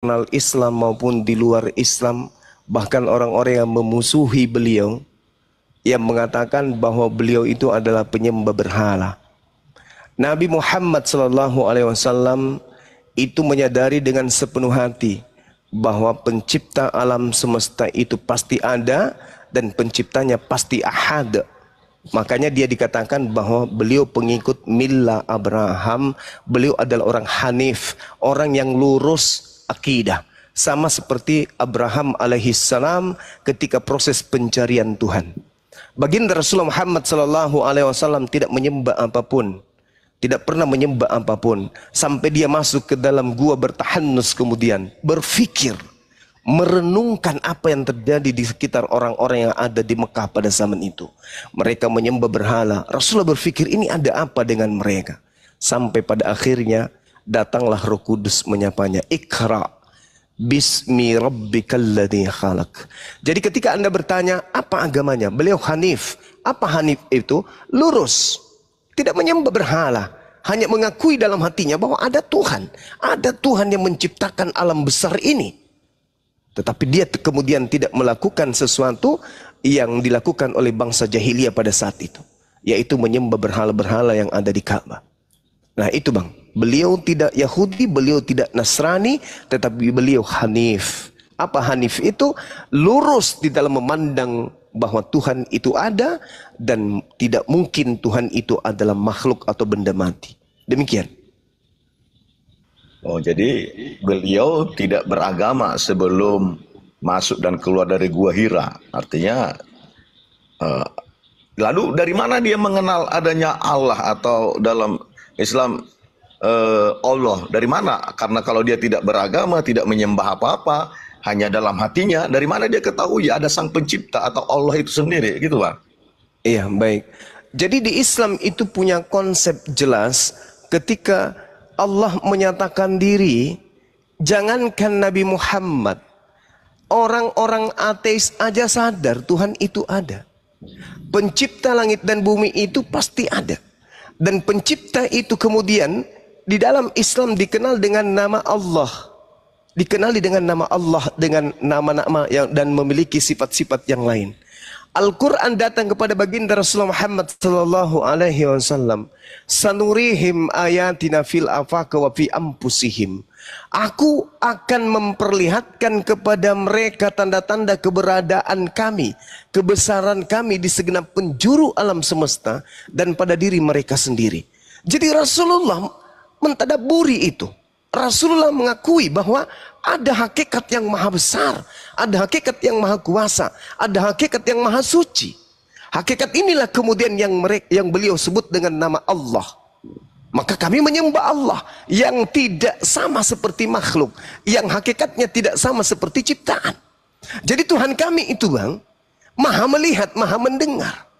internal Islam maupun di luar Islam, bahkan orang-orang yang memusuhi beliau, yang mengatakan bahwa beliau itu adalah penyembah berhala. Nabi Muhammad SAW itu menyadari dengan sepenuh hati bahwa pencipta alam semesta itu pasti ada dan penciptanya pasti ahad. Makanya dia dikatakan bahwa beliau pengikut Millah Abraham. Beliau adalah orang Hanif, orang yang lurus akidah. Sama seperti Abraham alaihissalam ketika proses pencarian Tuhan. Baginda Rasulullah Muhammad SAW tidak menyembah apapun. Tidak pernah menyembah apapun. Sampai dia masuk ke dalam gua bertahannus, kemudian berfikir, merenungkan apa yang terjadi di sekitar orang-orang yang ada di Mekah pada zaman itu. Mereka menyembah berhala. Rasulullah berfikir, ini ada apa dengan mereka? Sampai pada akhirnya datanglah Roh Kudus menyapanya. Iqra bismi rabbikal ladzi khalaq. Jadi ketika Anda bertanya apa agamanya, beliau Hanif. Apa Hanif itu? Lurus. Tidak menyembah berhala, hanya mengakui dalam hatinya bahwa ada Tuhan. Ada Tuhan yang menciptakan alam besar ini. Tetapi dia kemudian tidak melakukan sesuatu yang dilakukan oleh bangsa jahiliyah pada saat itu, yaitu menyembah berhala-berhala yang ada di Ka'bah. Nah itu bang, beliau tidak Yahudi, beliau tidak Nasrani, tetapi beliau Hanif. Apa Hanif itu? Lurus di dalam memandang bahwa Tuhan itu ada dan tidak mungkin Tuhan itu adalah makhluk atau benda mati. Demikian. Oh, jadi beliau tidak beragama sebelum masuk dan keluar dari Gua Hira. Artinya, lalu dari mana dia mengenal adanya Allah atau dalam Islam Allah? Dari mana? Karena kalau dia tidak beragama, tidak menyembah apa-apa, hanya dalam hatinya, dari mana dia ketahui ada sang pencipta atau Allah itu sendiri, gitu Bang? Iya, baik. Jadi di Islam itu punya konsep jelas ketika Allah menyatakan diri. Jangankan Nabi Muhammad, orang-orang ateis aja sadar Tuhan itu ada. Pencipta langit dan bumi itu pasti ada. Dan pencipta itu kemudian di dalam Islam dikenal dengan nama Allah. Dikenali dengan nama Allah, dengan nama-nama yang dan memiliki sifat-sifat yang lain. Al-Quran datang kepada baginda Rasulullah Muhammad sallallahu alaihi wasallam. Sanurihim ayatina fil afaq wa fi anfusihim. Aku akan memperlihatkan kepada mereka tanda-tanda keberadaan kami, kebesaran kami di segenap penjuru alam semesta dan pada diri mereka sendiri. Jadi Rasulullah mentadaburi itu. Rasulullah mengakui bahwa ada hakikat yang maha besar, ada hakikat yang maha kuasa, ada hakikat yang maha suci. Hakikat inilah kemudian yang beliau sebut dengan nama Allah. Maka kami menyembah Allah yang tidak sama seperti makhluk, yang hakikatnya tidak sama seperti ciptaan. Jadi Tuhan kami itu bang, maha melihat, maha mendengar.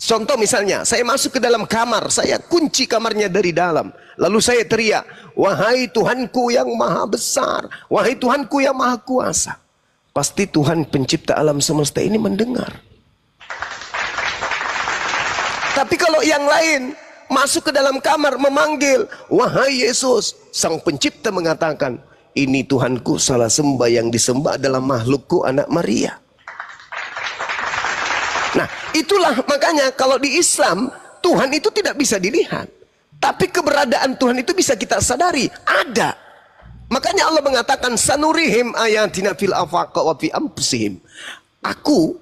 Contoh misalnya, saya masuk ke dalam kamar, saya kunci kamarnya dari dalam. Lalu saya teriak, wahai Tuhanku yang maha besar, wahai Tuhanku yang maha kuasa. Pasti Tuhan pencipta alam semesta ini mendengar. Tapi kalau yang lain masuk ke dalam kamar memanggil, wahai Yesus, sang pencipta mengatakan, ini Tuhanku, salah sembah yang disembah adalah makhlukku anak Maria. Nah itulah makanya kalau di Islam Tuhan itu tidak bisa dilihat, tapi keberadaan Tuhan itu bisa kita sadari, ada. Makanya Allah mengatakan sanurihim ayatina fil afaq wa fi anfusihim. Aku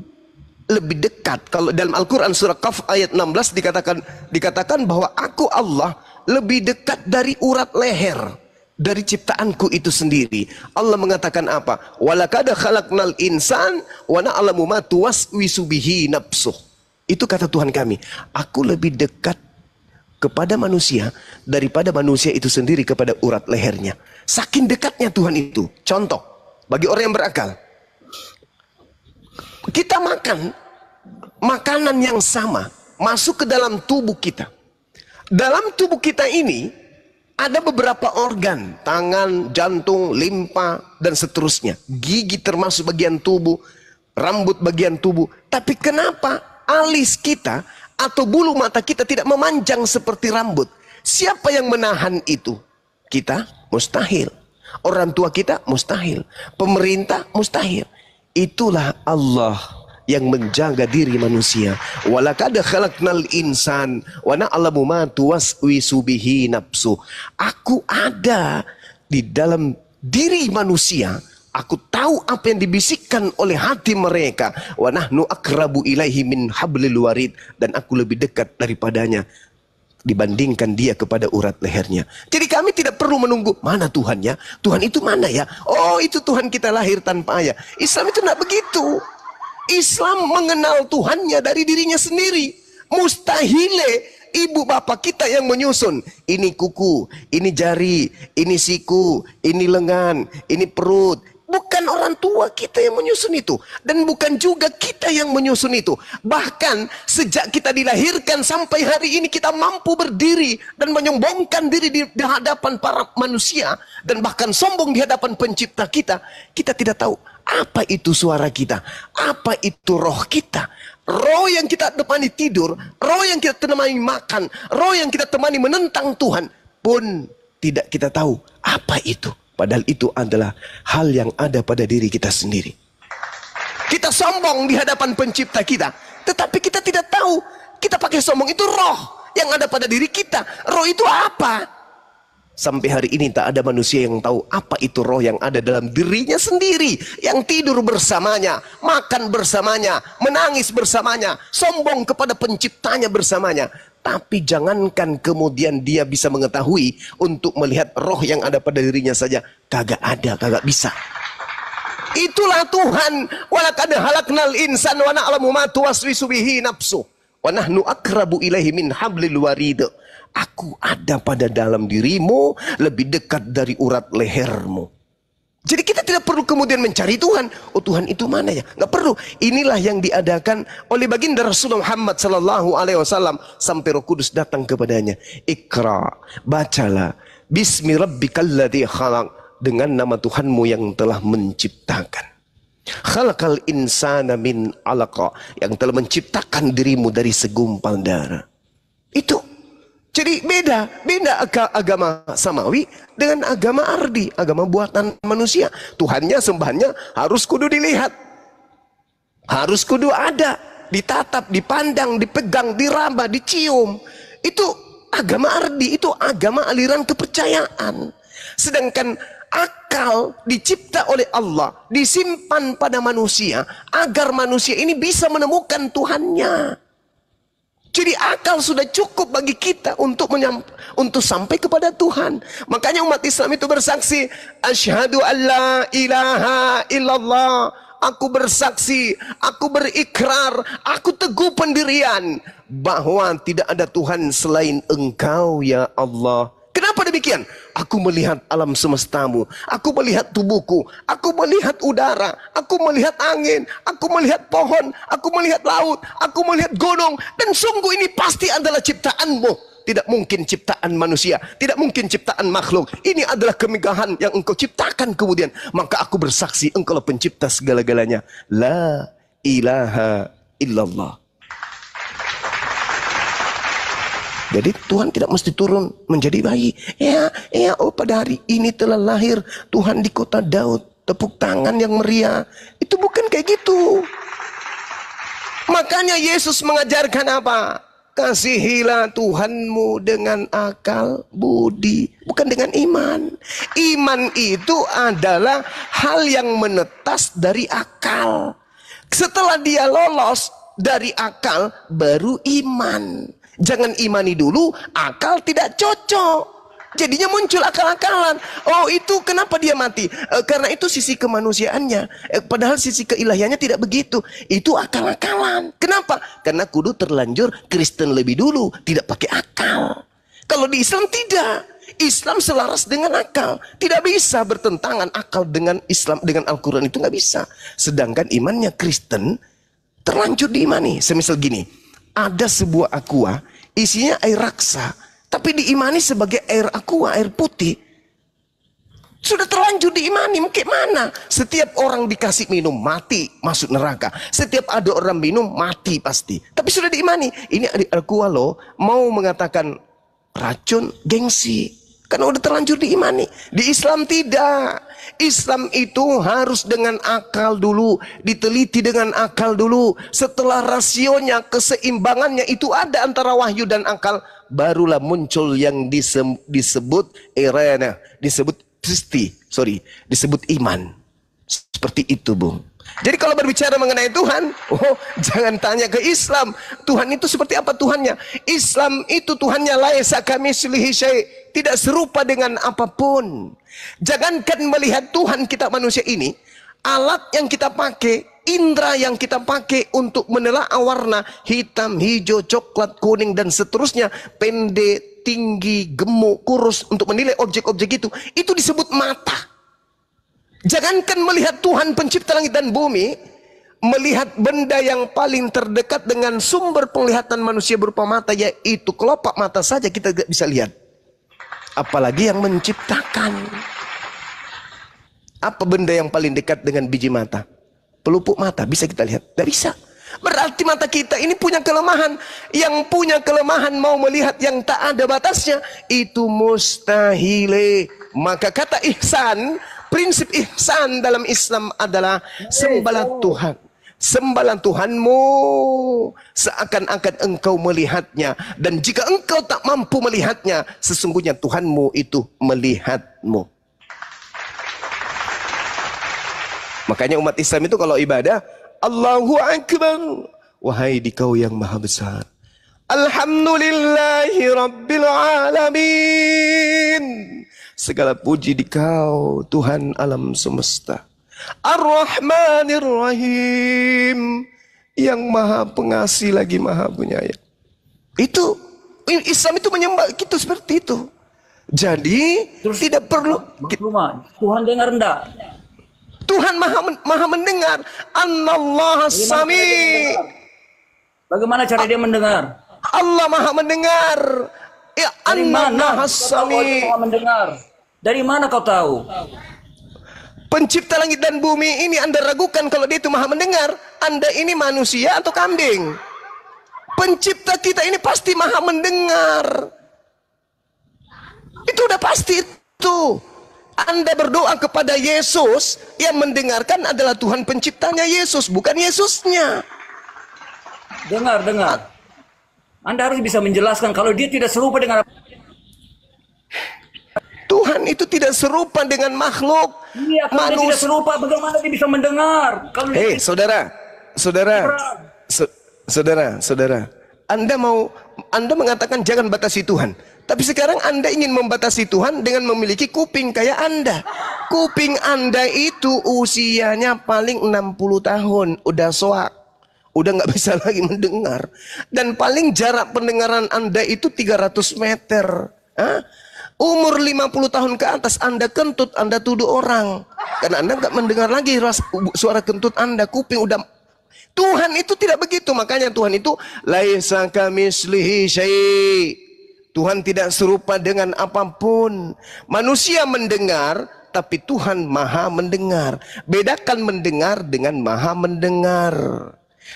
lebih dekat, kalau dalam Al-Quran surah Qaf ayat 16 dikatakan bahwa aku Allah lebih dekat dari urat leher, dari ciptaanku itu sendiri. Allah mengatakan apa? Walaqad khalaqnal insan wa na'lamu ma tuwaswisu bihi nafsuh. Itu kata Tuhan kami, aku lebih dekat kepada manusia daripada manusia itu sendiri kepada urat lehernya. Saking dekatnya Tuhan itu. Contoh bagi orang yang berakal, kita makan makanan yang sama masuk ke dalam tubuh kita. Dalam tubuh kita ini ada beberapa organ, tangan, jantung, limpa, dan seterusnya. Gigi termasuk bagian tubuh, rambut bagian tubuh. Tapi kenapa alis kita atau bulu mata kita tidak memanjang seperti rambut? Siapa yang menahan itu? Kita? Mustahil. Orang tua kita mustahil. Pemerintah mustahil. Itulah Allah yang menjaga diri manusia. Walaqad khalaqnal insan wa na'lamu ma tuwaswisu bihi nafsu. Aku ada di dalam diri manusia. Aku tahu apa yang dibisikkan oleh hati mereka. Wa nahnu akrabu ilaihi min hablil warid. Dan aku lebih dekat daripadanya dibandingkan dia kepada urat lehernya. Jadi kami tidak perlu menunggu mana Tuhannya. Tuhan itu mana ya? Oh, itu Tuhan kita lahir tanpa ayah. Islam itu tidak begitu. Islam mengenal Tuhannya dari dirinya sendiri. Mustahile ibu bapak kita yang menyusun. Ini kuku, ini jari, ini siku, ini lengan, ini perut. Bukan orang tua kita yang menyusun itu. Dan bukan juga kita yang menyusun itu. Bahkan sejak kita dilahirkan sampai hari ini kita mampu berdiri dan menyombongkan diri di hadapan para manusia. Dan bahkan sombong di hadapan pencipta kita. Kita tidak tahu apa itu suara kita. Apa itu roh kita. Roh yang kita temani tidur. Roh yang kita temani makan. Roh yang kita temani menentang Tuhan. Pun tidak kita tahu apa itu. Padahal itu adalah hal yang ada pada diri kita sendiri. Kita sombong di hadapan pencipta kita. Tetapi kita tidak tahu. Kita pakai sombong itu roh yang ada pada diri kita. Roh itu apa? Sampai hari ini tak ada manusia yang tahu apa itu roh yang ada dalam dirinya sendiri. Yang tidur bersamanya, makan bersamanya, menangis bersamanya, sombong kepada penciptanya bersamanya. Tapi jangankan kemudian dia bisa mengetahui untuk melihat roh yang ada pada dirinya saja. Kagak ada, kagak bisa. Itulah Tuhan. Walaqad khalaqnal insana wa na'lamu ma tuwaswisu bihi nafsu. Wa nahnu akrabu ilaihi min hablil warid. Aku ada pada dalam dirimu lebih dekat dari urat lehermu. Jadi kita tidak perlu kemudian mencari Tuhan. Oh, Tuhan itu mana ya? Nggak perlu. Inilah yang diadakan oleh baginda Rasulullah Muhammad sallallahu alaihi wasallam sampai Roh Kudus datang kepadanya. Iqra, bacalah bismi rabbikal ladzi khalaq, dengan nama Tuhanmu yang telah menciptakan. Khalaqal insana min 'alaqa, yang telah menciptakan dirimu dari segumpal darah. Itu. Jadi beda agama samawi dengan agama ardi, agama buatan manusia. Tuhannya, sembahannya harus kudu dilihat. Harus kudu ada, ditatap, dipandang, dipegang, diraba, dicium. Itu agama ardi, itu agama aliran kepercayaan. Sedangkan akal dicipta oleh Allah, disimpan pada manusia agar manusia ini bisa menemukan Tuhannya. Jadi akal sudah cukup bagi kita untuk sampai kepada Tuhan. Makanya umat Islam itu bersaksi, asyhadu alla ilaha illallah. Aku bersaksi, aku berikrar, aku teguh pendirian bahwa tidak ada Tuhan selain Engkau ya Allah. Kenapa demikian? Aku melihat alam semestamu, aku melihat tubuhku, aku melihat udara, aku melihat angin, aku melihat pohon, aku melihat laut, aku melihat gunung, dan sungguh ini pasti adalah ciptaanmu. Tidak mungkin ciptaan manusia, tidak mungkin ciptaan makhluk. Ini adalah kemegahan yang engkau ciptakan kemudian. Maka aku bersaksi engkau lah pencipta segala-galanya. La ilaha illallah. Jadi Tuhan tidak mesti turun menjadi bayi. Oh pada hari ini telah lahir Tuhan di kota Daud. Tepuk tangan yang meriah. Itu bukan kayak gitu. Makanya Yesus mengajarkan apa? Kasihilah Tuhanmu dengan akal budi, bukan dengan iman. Iman itu adalah hal yang menetas dari akal. Setelah dia lolos dari akal, baru iman. Jangan imani dulu, akal tidak cocok. Jadinya muncul akal-akalan. Oh itu kenapa dia mati? Karena itu sisi kemanusiaannya. Padahal sisi keilahiannya tidak begitu. Itu akal-akalan. Kenapa? Karena kudu terlanjur Kristen lebih dulu. Tidak pakai akal. Kalau di Islam tidak. Islam selaras dengan akal. Tidak bisa bertentangan akal dengan Islam, dengan Al-Quran itu nggak bisa. Sedangkan imannya Kristen terlanjur diimani. Semisal gini. Ada sebuah aqua, isinya air raksa, tapi diimani sebagai air aqua, air putih. Sudah terlanjur diimani, mungkin mana? Setiap orang dikasih minum, mati, masuk neraka. Setiap ada orang minum, mati pasti. Tapi sudah diimani. Ini air aqua loh, mau mengatakan racun, gengsi. Karena udah terlanjur diimani. Di Islam tidak. Islam itu harus dengan akal dulu, diteliti dengan akal dulu. Setelah rasionya, keseimbangannya itu ada antara wahyu dan akal, barulah muncul yang disebut disebut iman. Seperti itu, Bung. Jadi kalau berbicara mengenai Tuhan, jangan tanya ke Islam. Tuhan itu seperti apa Tuhannya? Islam itu Tuhannya laisa kamitslihi syai', tidak serupa dengan apapun. Jangankan melihat Tuhan kita manusia ini, alat yang kita pakai, indera yang kita pakai untuk menelaah warna hitam, hijau, coklat, kuning dan seterusnya, pendek, tinggi, gemuk, kurus, untuk menilai objek-objek itu disebut mata. Jangankan melihat Tuhan pencipta langit dan bumi, melihat benda yang paling terdekat dengan sumber penglihatan manusia berupa mata, yaitu kelopak mata saja kita tidak bisa lihat. Apalagi yang menciptakan. Apa benda yang paling dekat dengan biji mata? Pelupuk mata, bisa kita lihat? Tidak bisa. Berarti mata kita ini punya kelemahan. Yang punya kelemahan mau melihat yang tak ada batasnya, itu mustahil. Maka kata ihsan, prinsip ihsan dalam Islam adalah sembahlah Tuhan. Sembahlah Tuhanmu seakan-akan engkau melihatnya. Dan jika engkau tak mampu melihatnya, sesungguhnya Tuhanmu itu melihatmu. Makanya umat Islam itu kalau ibadah, Allahu Akbar, wahai dikau yang maha besar. Alhamdulillahi Rabbil Alamin, segala puji di Kau, Tuhan alam semesta. Ar-Rahmanir Rahim, yang maha pengasih lagi maha penyayang. Itu Islam itu menyembah gitu, seperti itu. Jadi terus, tidak perlu Tuhan dengar enggak? Tuhan maha mendengar. Anallaha sami. Bagaimana cara dia mendengar? Allah maha mendengar. Ya, Anallaha sami. Mendengar. Dari mana kau tahu? Pencipta langit dan bumi ini Anda ragukan kalau dia itu maha mendengar. Anda ini manusia atau kambing? Pencipta kita ini pasti maha mendengar. Itu udah pasti itu. Anda berdoa kepada Yesus, yang mendengarkan adalah Tuhan penciptanya Yesus, bukan Yesusnya. Dengar. Anda harus bisa menjelaskan kalau dia tidak serupa dengan Tuhan itu tidak serupa dengan makhluk. Iya, kalau dia tidak serupa, bagaimana dia bisa mendengar? Kalau saudara, Anda mengatakan jangan batasi Tuhan. Tapi sekarang Anda ingin membatasi Tuhan dengan memiliki kuping kayak Anda. Kuping Anda itu usianya paling 60 tahun. Udah soak. Udah nggak bisa lagi mendengar. Dan paling jarak pendengaran Anda itu 300 meter. Umur 50 tahun ke atas Anda kentut, Anda tuduh orang. Karena Anda nggak mendengar lagi suara kentut Anda. Kuping udah... Tuhan itu tidak begitu. Makanya Tuhan itu laisa kamitslihi syai'. Tuhan tidak serupa dengan apapun. Manusia mendengar, tapi Tuhan maha mendengar. Bedakan mendengar dengan maha mendengar.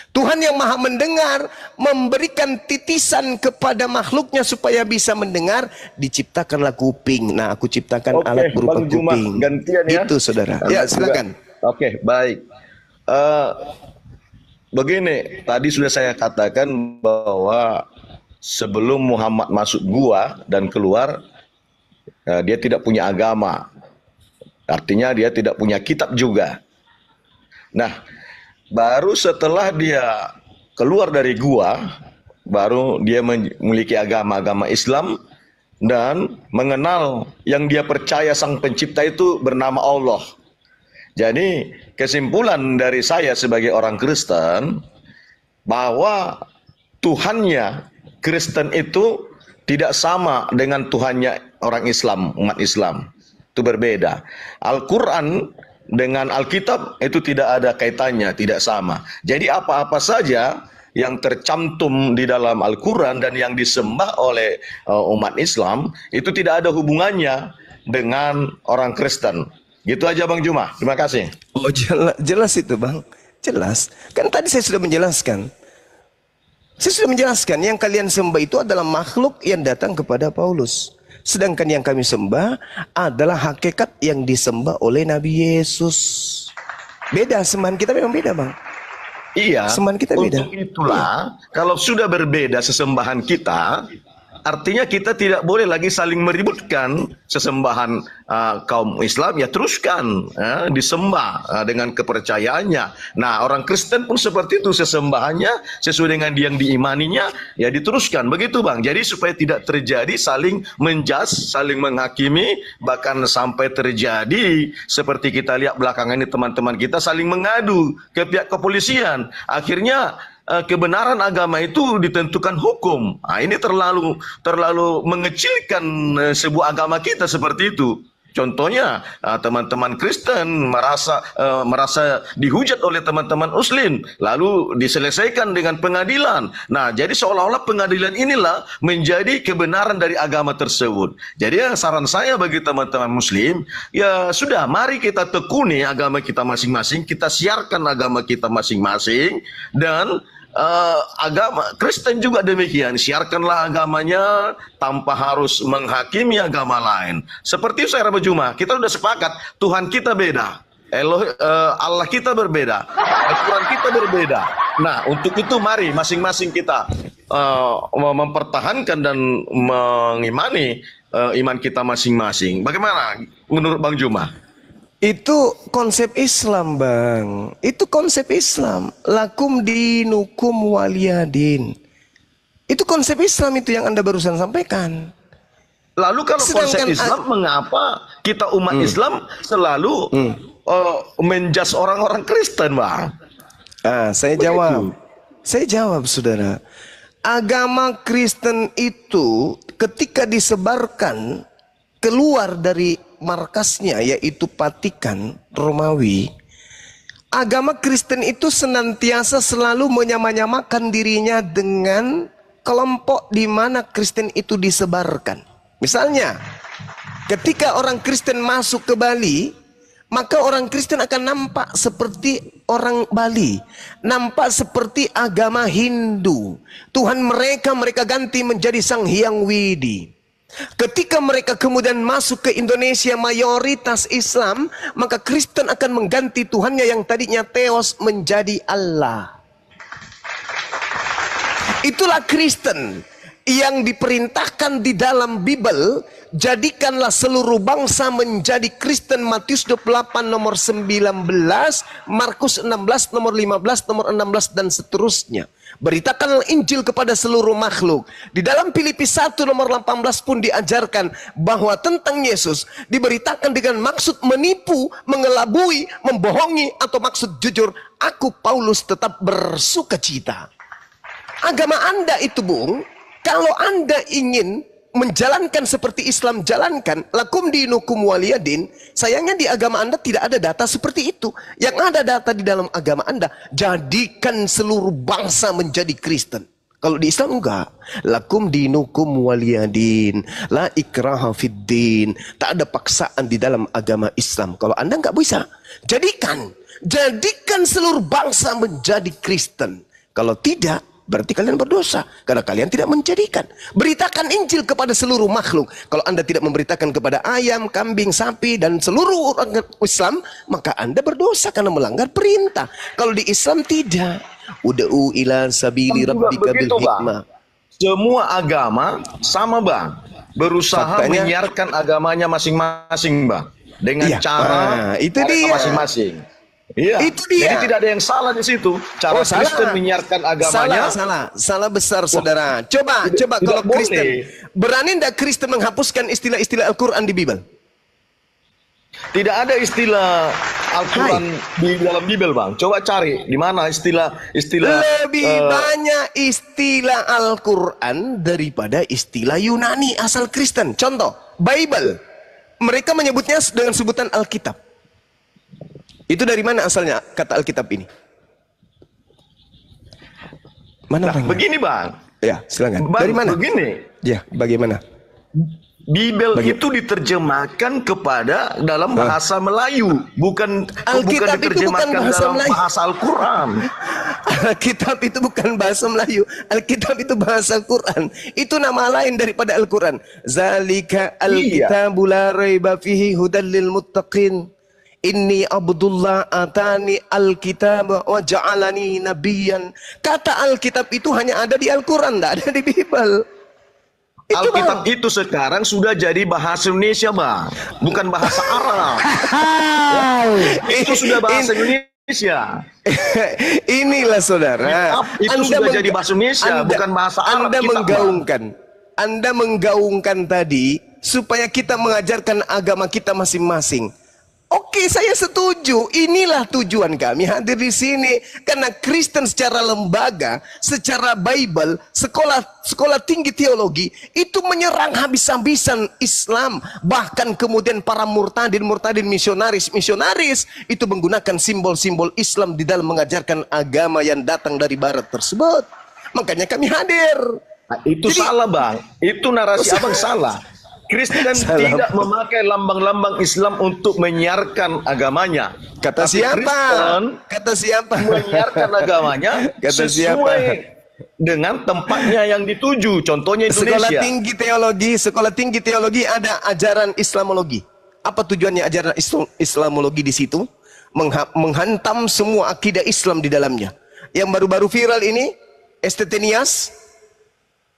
Tuhan yang maha mendengar memberikan titisan kepada makhluknya supaya bisa mendengar. Diciptakanlah kuping. Nah, aku ciptakan alat berupa kuping. Gantian ya. Itu saudara. Ya, silakan. Oke, baik. Begini, tadi sudah saya katakan bahwa sebelum Muhammad masuk gua dan keluar, dia tidak punya agama. Artinya dia tidak punya kitab juga. Nah, baru setelah dia keluar dari gua, baru dia memiliki agama Islam dan mengenal yang dia percaya sang pencipta itu bernama Allah. Jadi kesimpulan dari saya sebagai orang Kristen, bahwa Tuhannya Kristen itu tidak sama dengan Tuhannya orang Islam, umat Islam. Itu berbeda. Al-Quran dengan Alkitab itu tidak ada kaitannya, tidak sama. Jadi apa-apa saja yang tercantum di dalam Al-Quran dan yang disembah oleh umat Islam, itu tidak ada hubungannya dengan orang Kristen. Gitu aja Bang Juma, terima kasih. Oh, jelas itu Bang, jelas. Kan tadi saya sudah menjelaskan. Saya sudah menjelaskan yang kalian sembah itu adalah makhluk yang datang kepada Paulus. Sedangkan yang kami sembah adalah hakikat yang disembah oleh Nabi Yesus. Beda, sembahan kita memang beda, Bang. Iya, Sembahan kita beda. untuk itulah kalau sudah berbeda sesembahan kita, artinya kita tidak boleh lagi saling meributkan sesembahan kaum Islam, ya teruskan disembah dengan kepercayaannya. Nah, orang Kristen pun seperti itu, sesembahannya sesuai dengan yang diimaninya, ya diteruskan. Begitu, Bang. Jadi supaya tidak terjadi saling menjas, saling menghakimi, bahkan sampai terjadi seperti kita lihat belakangan ini teman-teman kita saling mengadu ke pihak kepolisian. Akhirnya kebenaran agama itu ditentukan hukum. Nah, ini terlalu mengecilkan sebuah agama kita seperti itu. Contohnya teman-teman Kristen merasa dihujat oleh teman-teman Muslim, lalu diselesaikan dengan pengadilan. Nah, jadi seolah-olah pengadilan inilah menjadi kebenaran dari agama tersebut. Jadi saran saya bagi teman-teman Muslim, ya sudah, mari kita tekuni agama kita masing-masing, kita siarkan agama kita masing-masing, dan agama Kristen juga demikian, siarkanlah agamanya tanpa harus menghakimi agama lain. Seperti saya Rabu Jumat, kita sudah sepakat Tuhan kita beda, Allah kita berbeda, Al-Quran kita berbeda. Nah, untuk itu mari masing-masing kita mempertahankan dan mengimani iman kita masing-masing. Bagaimana menurut Bang Juma? Itu konsep Islam, Bang. Itu konsep Islam. Lakum dinukum waliyadin. Itu konsep Islam itu yang Anda barusan sampaikan. Lalu kalau konsep Islam, mengapa kita umat Islam selalu menjas orang-orang Kristen, Bang? Saya jawab. Saya jawab, saudara. Agama Kristen itu ketika disebarkan keluar dari markasnya, yaitu Vatikan Romawi, agama Kristen itu senantiasa selalu menyamanyamakan dirinya dengan kelompok di mana Kristen itu disebarkan. Misalnya, ketika orang Kristen masuk ke Bali, maka orang Kristen akan nampak seperti orang Bali, nampak seperti agama Hindu. Tuhan mereka ganti menjadi Sang Hyang Widi. Ketika mereka kemudian masuk ke Indonesia mayoritas Islam, maka Kristen akan mengganti Tuhannya yang tadinya Theos menjadi Allah. Itulah Kristen yang diperintahkan di dalam Bible, jadikanlah seluruh bangsa menjadi Kristen. Matius 28 nomor 19, Markus 16 nomor 15, nomor 16 dan seterusnya. Beritakanlah Injil kepada seluruh makhluk. Di dalam Filipi 1 nomor 18 pun diajarkan bahwa tentang Yesus diberitakan dengan maksud menipu, mengelabui, membohongi, atau maksud jujur. Aku Paulus tetap bersukacita. Agama Anda itu, Bung, kalau Anda ingin menjalankan seperti Islam jalankan, lakum dinukum waliyadin, sayangnya di agama Anda tidak ada data seperti itu. Yang ada data di dalam agama Anda, jadikan seluruh bangsa menjadi Kristen. Kalau di Islam enggak. Lakum dinukum waliyadin, la ikraha fiddin. Tak ada paksaan di dalam agama Islam. Kalau Anda enggak bisa, jadikan seluruh bangsa menjadi Kristen. Kalau tidak, berarti kalian berdosa karena kalian tidak menjadikan. Beritakan Injil kepada seluruh makhluk. Kalau Anda tidak memberitakan kepada ayam, kambing, sapi dan seluruh orang Islam, maka Anda berdosa karena melanggar perintah. Kalau di Islam tidak. Ud'u ila sabili rabbika bil hikmah. Semua agama sama, Bang, berusaha menyiarkan agamanya masing-masing, Bang, dengan cara itu dia masing-masing. Iya, itu dia. Jadi tidak ada yang salah di situ. Cara Kristen menyiarkan agamanya. Salah besar, saudara. Coba kalau Kristen, berani tidak Kristen menghapuskan istilah-istilah Al-Quran di Bible? Tidak ada istilah Al-Quran di dalam Bible, Bang. Coba cari di mana istilah. Lebih banyak istilah Al-Quran daripada istilah Yunani asal Kristen. Contoh, Bible. Mereka menyebutnya dengan sebutan Alkitab. Itu dari mana asalnya kata Alkitab ini? Mana begini, Bang. Ya, silakan. Dari mana? Begini. Ya, bagaimana? Bible itu diterjemahkan kepada dalam bahasa Melayu, bukan diterjemahkan dalam bahasa Al-Quran. Alkitab itu bukan bahasa Melayu. Alkitab itu bahasa Al-Quran. Itu nama lain daripada Al-Quran. Zalika al-kitabu la raiba fihi hudal lil muttaqin. Inni Abdullah atani al-kitab wa ja'alani nabiyan. Kata Alkitab itu hanya ada di Al-Quran, tidak ada di Bible. Alkitab itu sekarang sudah jadi bahasa Indonesia, Bang. Bukan bahasa Arab. Itu sudah bahasa Indonesia. Inilah saudara. Itu sudah jadi bahasa Indonesia, bukan bahasa Arab. Anda menggaungkan tadi supaya kita mengajarkan agama kita masing-masing. Oke, saya setuju. Inilah tujuan kami hadir di sini, karena Kristen secara lembaga, secara Bible, sekolah tinggi teologi itu menyerang habis-habisan Islam. Bahkan kemudian para murtadin misionaris itu menggunakan simbol-simbol Islam di dalam mengajarkan agama yang datang dari Barat tersebut. Makanya kami hadir. Nah, itu jadi, salah, Bang. Itu narasi Abang salah. Kristen tidak memakai lambang-lambang Islam untuk menyiarkan agamanya. Kata siapa? Kata siapa? Menyiarkan agamanya kata sesuai dengan tempatnya yang dituju. Contohnya Indonesia. Sekolah tinggi teologi ada ajaran Islamologi. Apa tujuannya ajaran Islamologi di situ? Menghantam semua akidah Islam di dalamnya. Yang baru-baru viral ini, STT Nias.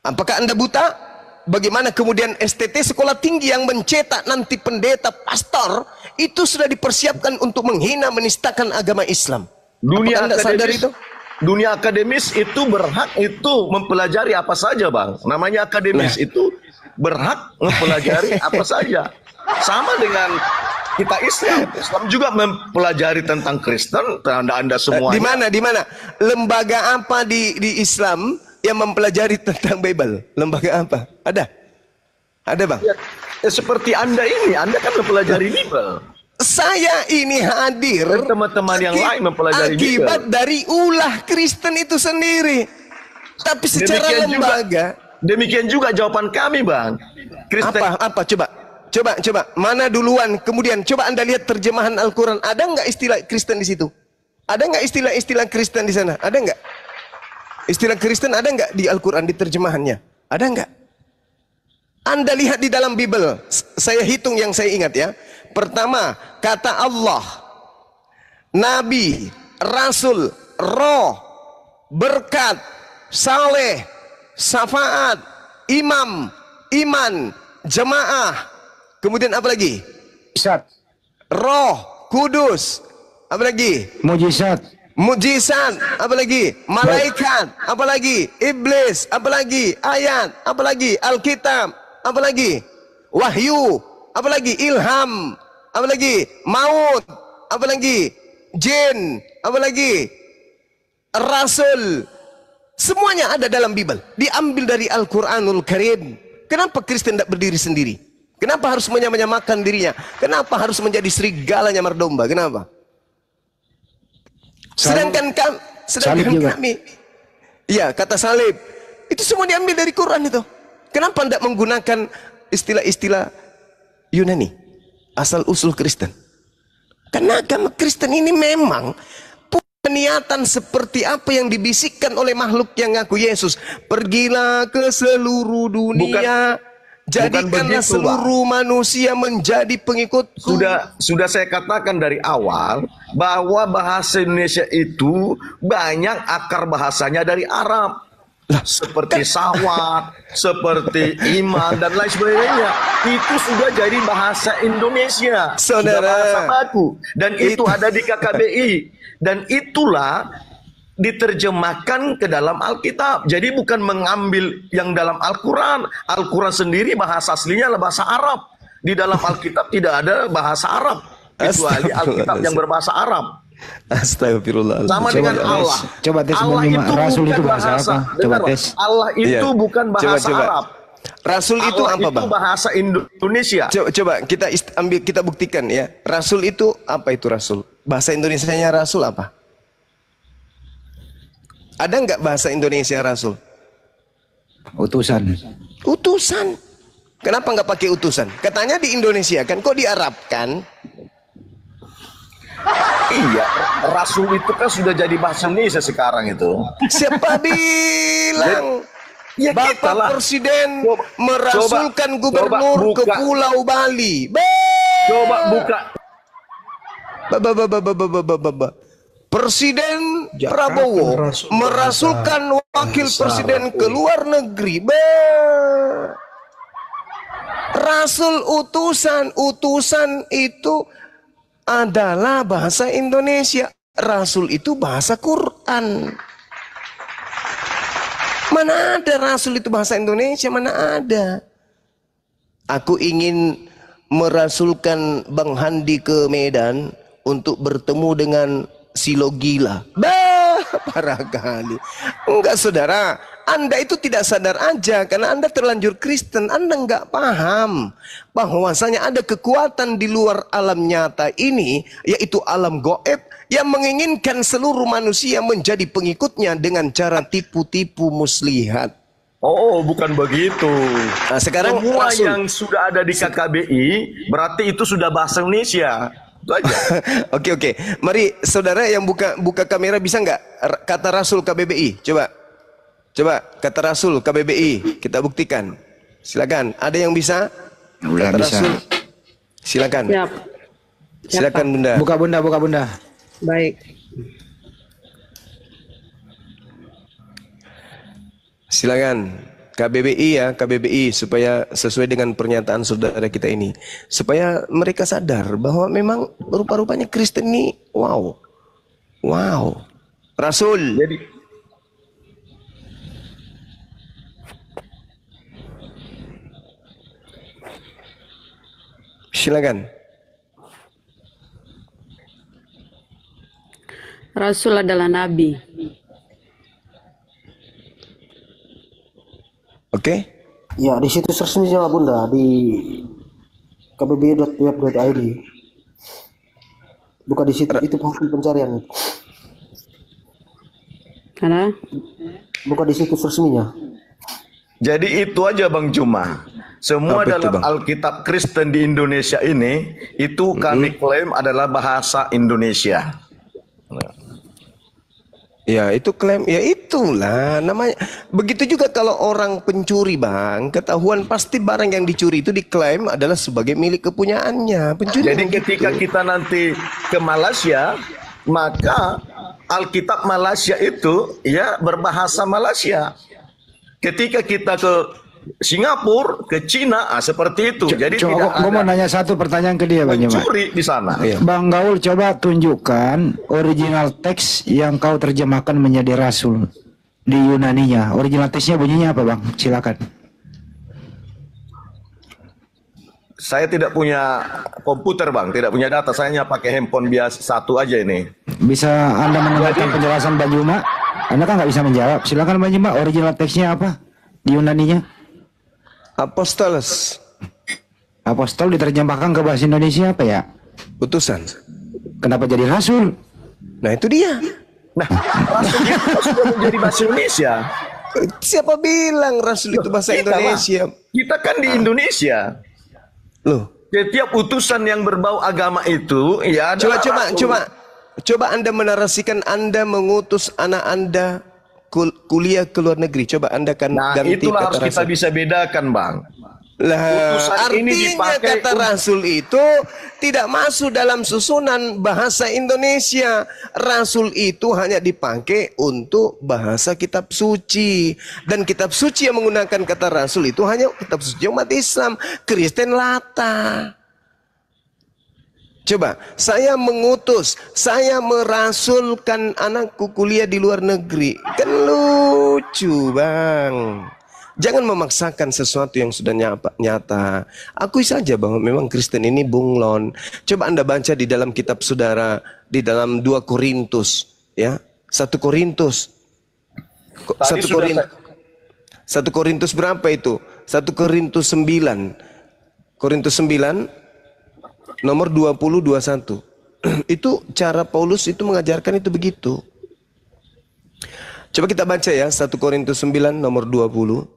Apakah Anda buta? Bagaimana kemudian STT sekolah tinggi yang mencetak nanti pendeta, pastor, itu sudah dipersiapkan untuk menghina, menistakan agama Islam. Dunia akademis itu berhak itu mempelajari apa saja, Bang. Namanya akademis itu berhak mempelajari apa saja. Sama dengan kita Islam. Islam juga mempelajari tentang Kristen, Anda semua. Di mana? Lembaga apa di Islam yang mempelajari tentang Bible? Lembaga apa? Ada, Bang? Ya, seperti Anda ini, Anda kan mempelajari Bible. Saya ini hadir, dan teman-teman yang lain mempelajari Bible. Akibat dari ulah Kristen itu sendiri. Tapi secara lembaga. Demikian juga jawaban kami, Bang. Kristen. Apa? Coba. Mana duluan? Kemudian coba Anda lihat terjemahan Al-Quran. Ada nggak istilah Kristen di situ? Ada nggak istilah Kristen di sana? Ada nggak? Istilah Kristen ada nggak di Al-Quran, di terjemahannya? Ada nggak? Anda lihat di dalam Bible. Saya hitung yang saya ingat ya. Pertama, kata Allah, Nabi, Rasul, Roh, berkat, saleh, syafaat, imam, iman, jamaah. Kemudian apa lagi? Mujizat. Roh, kudus. Apa lagi? Mujizat, apa lagi? Malaikat, apa lagi? Iblis, apa lagi? Ayat, apa lagi? Alkitab, apa lagi? Wahyu, apa lagi? Ilham, apa lagi? Maut, apa lagi? Jin, apa lagi? Rasul. Semuanya ada dalam Bible. Diambil dari Al-Quranul Karim. Kenapa Kristen tidak berdiri sendiri? Kenapa harus menyamakan dirinya? Kenapa harus menjadi serigala nyamar domba? Kenapa? Sedangkan kami, ya kata salib, itu semua diambil dari Quran itu. Kenapa tidak menggunakan istilah-istilah Yunani, asal usul Kristen? Karena agama Kristen ini memang punya niatan seperti apa yang dibisikkan oleh makhluk yang ngaku Yesus. Pergilah ke seluruh dunia. Jadikanlah seluruh manusia menjadi pengikutku. Sudah saya katakan dari awal bahwa bahasa Indonesia itu banyak akar bahasanya dari Arab. Seperti sawat, seperti iman dan lain sebagainya. Itu sudah jadi bahasa Indonesia. Sudah bahasa baku. Dan itu ada di KKBI. Dan itulah diterjemahkan ke dalam Alkitab. Jadi bukan mengambil yang dalam Al-Quran. Al-Quran sendiri bahasa aslinya adalah bahasa Arab. Di dalam Alkitab tidak ada bahasa Arab, kecuali Alkitab yang berbahasa Arab. Astagfirullah. Sama dengan Allah. Coba tes Allah itu Rasul itu bukan bahasa apa? Coba tes. Allah itu bukan bahasa Arab. Rasul itu Allah apa, itu Bang? bahasa Indonesia. Coba kita buktikan ya. Rasul itu apa itu Rasul? Bahasa Indonesianya Rasul apa? Ada nggak bahasa Indonesia Rasul? Utusan. Utusan. Kenapa nggak pakai utusan? Katanya di Indonesia kan, kok diarabkan? Iya, rasul itu kan sudah jadi bahasa Indonesia sekarang itu. Siapa bilang? Ya kita Bapak lah. Presiden Coba- merasulkan coba gubernur ke buka. Pulau Bali. Coba buka. Presiden Jakarta Prabowo merasul merasulkan wakil bahasa presiden Arab. ke luar negeri. Rasul utusan itu adalah bahasa Indonesia. Rasul itu bahasa Quran. Mana ada rasul itu bahasa Indonesia? Mana ada? Aku ingin merasulkan Bang Handi ke Medan untuk bertemu dengan Silo Gila. Parah kali. Enggak saudara, Anda itu tidak sadar aja karena Anda terlanjur Kristen. Anda enggak paham bahwasanya ada kekuatan di luar alam nyata ini, yaitu alam goib, yang menginginkan seluruh manusia menjadi pengikutnya dengan cara tipu-tipu muslihat. Oh, bukan begitu. Nah, sekarang Semua Rasul. yang sudah ada di KKBI berarti itu sudah bahasa Indonesia. Itu aja. Oke. Mari saudara yang buka kamera bisa nggak kata Rasul KBBI? Coba kata Rasul KBBI kita buktikan. Silakan. Ada yang bisa? Udah Kata bisa. Rasul. Silakan. Siap. Silakan Bunda. Buka bunda. Baik. Silakan. KBBI ya, KBBI supaya sesuai dengan pernyataan saudara kita ini. Supaya mereka sadar bahwa memang rupa-rupanya Kristen ini wow. Rasul. Jadi Silakan. Rasul adalah nabi. Oke. Ya, di situs resminya Bunda di kbbi.web.id. Buka di situ itu hasil pencarian. Karena Buka di situs resminya. Jadi itu aja Bang Juma. Semua Apa itu, dalam Bang? Alkitab Kristen di Indonesia ini itu kami klaim adalah bahasa Indonesia. Ya itu klaim, ya itulah namanya. Begitu juga kalau orang pencuri bang, ketahuan pasti barang yang dicuri itu diklaim adalah sebagai milik kepunyaannya. Pencuri. Jadi begitu. ketika kita nanti ke Malaysia, maka Alkitab Malaysia itu ya berbahasa Malaysia. Ketika kita ke Singapura, ke Cina, seperti itu. Jadi tidak Gue mau ada nanya satu pertanyaan ke dia Bang Juma. pencuri di sana. Iya. Bang Gaul coba tunjukkan original teks yang kau terjemahkan menjadi rasul di Yunaninya. Original teksnya bunyinya apa Bang? Silakan. Saya tidak punya komputer Bang, tidak punya data. Saya hanya pakai handphone biasa satu aja ini. Bisa Anda mendengarkan penjelasan Bang Juma? Anda kan nggak bisa menjawab. Silakan Bang Juma, original teksnya apa di Yunaninya? Apostolos, Apostol diterjemahkan ke bahasa Indonesia apa ya? utusan. Kenapa jadi rasul? Nah itu dia. Nah, rasul itu sudah menjadi bahasa Indonesia. Siapa bilang rasul itu bahasa Kita lah. Indonesia? Kita kan di Indonesia. Loh, Setiap utusan yang berbau agama itu, ya adalah rasul. coba Anda menarasikan Anda mengutus anak Anda kuliah ke luar negeri. Coba Anda kan Nah, ganti itulah harus kata kita rasul. bisa bedakan, Bang. Lah, Utusan ini artinya dipakai kata rasul itu tidak masuk dalam susunan bahasa Indonesia. Rasul itu hanya dipakai untuk bahasa kitab suci. Dan kitab suci yang menggunakan kata rasul itu hanya kitab suci umat Islam. Kristen lata. Coba, saya mengutus, saya merasulkan anakku kuliah di luar negeri. Kan lucu, Bang. Jangan memaksakan sesuatu yang sudah nyata. Akui saja bahwa memang Kristen ini bunglon. Coba Anda baca di dalam kitab saudara, di dalam 2 Korintus, ya. 1 Korintus. Tadi 1 sudah Korintus. 1 Korintus berapa itu? 1 Korintus 9. Korintus 9 nomor 20-21. Itu cara Paulus itu mengajarkan itu begitu. Coba kita baca ya 1 Korintus 9 nomor 20.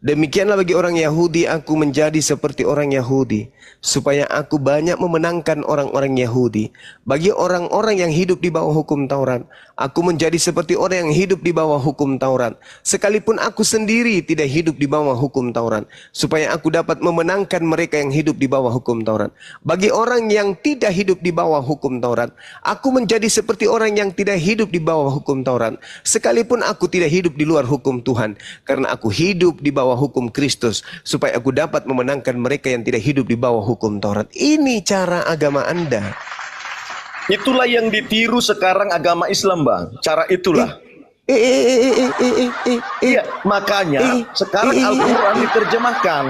Demikianlah bagi orang Yahudi, aku menjadi seperti orang Yahudi, supaya aku banyak memenangkan orang-orang Yahudi. Bagi orang-orang yang hidup di bawah hukum Taurat, aku menjadi seperti orang yang hidup di bawah hukum Taurat. Sekalipun aku sendiri tidak hidup di bawah hukum Taurat, supaya aku dapat memenangkan mereka yang hidup di bawah hukum Taurat. Bagi orang yang tidak hidup di bawah hukum Taurat, aku menjadi seperti orang yang tidak hidup di bawah hukum Taurat. Sekalipun aku tidak hidup di luar hukum Tuhan, karena aku hidup di bawah hukum Kristus, supaya aku dapat memenangkan mereka yang tidak hidup di bawah hukum Taurat. Ini cara agama Anda. Itulah yang ditiru sekarang agama Islam, Bang. Cara itulah. Iya, makanya sekarang Al-Quran diterjemahkan.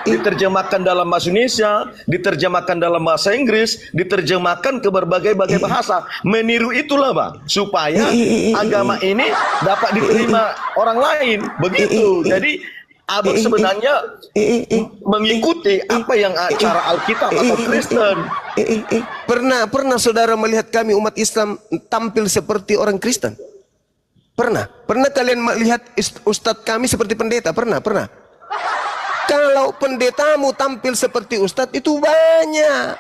Diterjemahkan dalam bahasa Indonesia, diterjemahkan dalam bahasa Inggris, diterjemahkan ke berbagai-bagai bahasa. Meniru itulah, Bang, supaya agama ini dapat diterima orang lain. Begitu. Jadi Abang sebenarnya mengikuti apa yang cara Alkitab atau Kristen. Pernah saudara melihat kami umat Islam tampil seperti orang Kristen? Pernah kalian melihat ustadz kami seperti pendeta? Pernah. Kalau pendetamu tampil seperti ustadz itu banyak.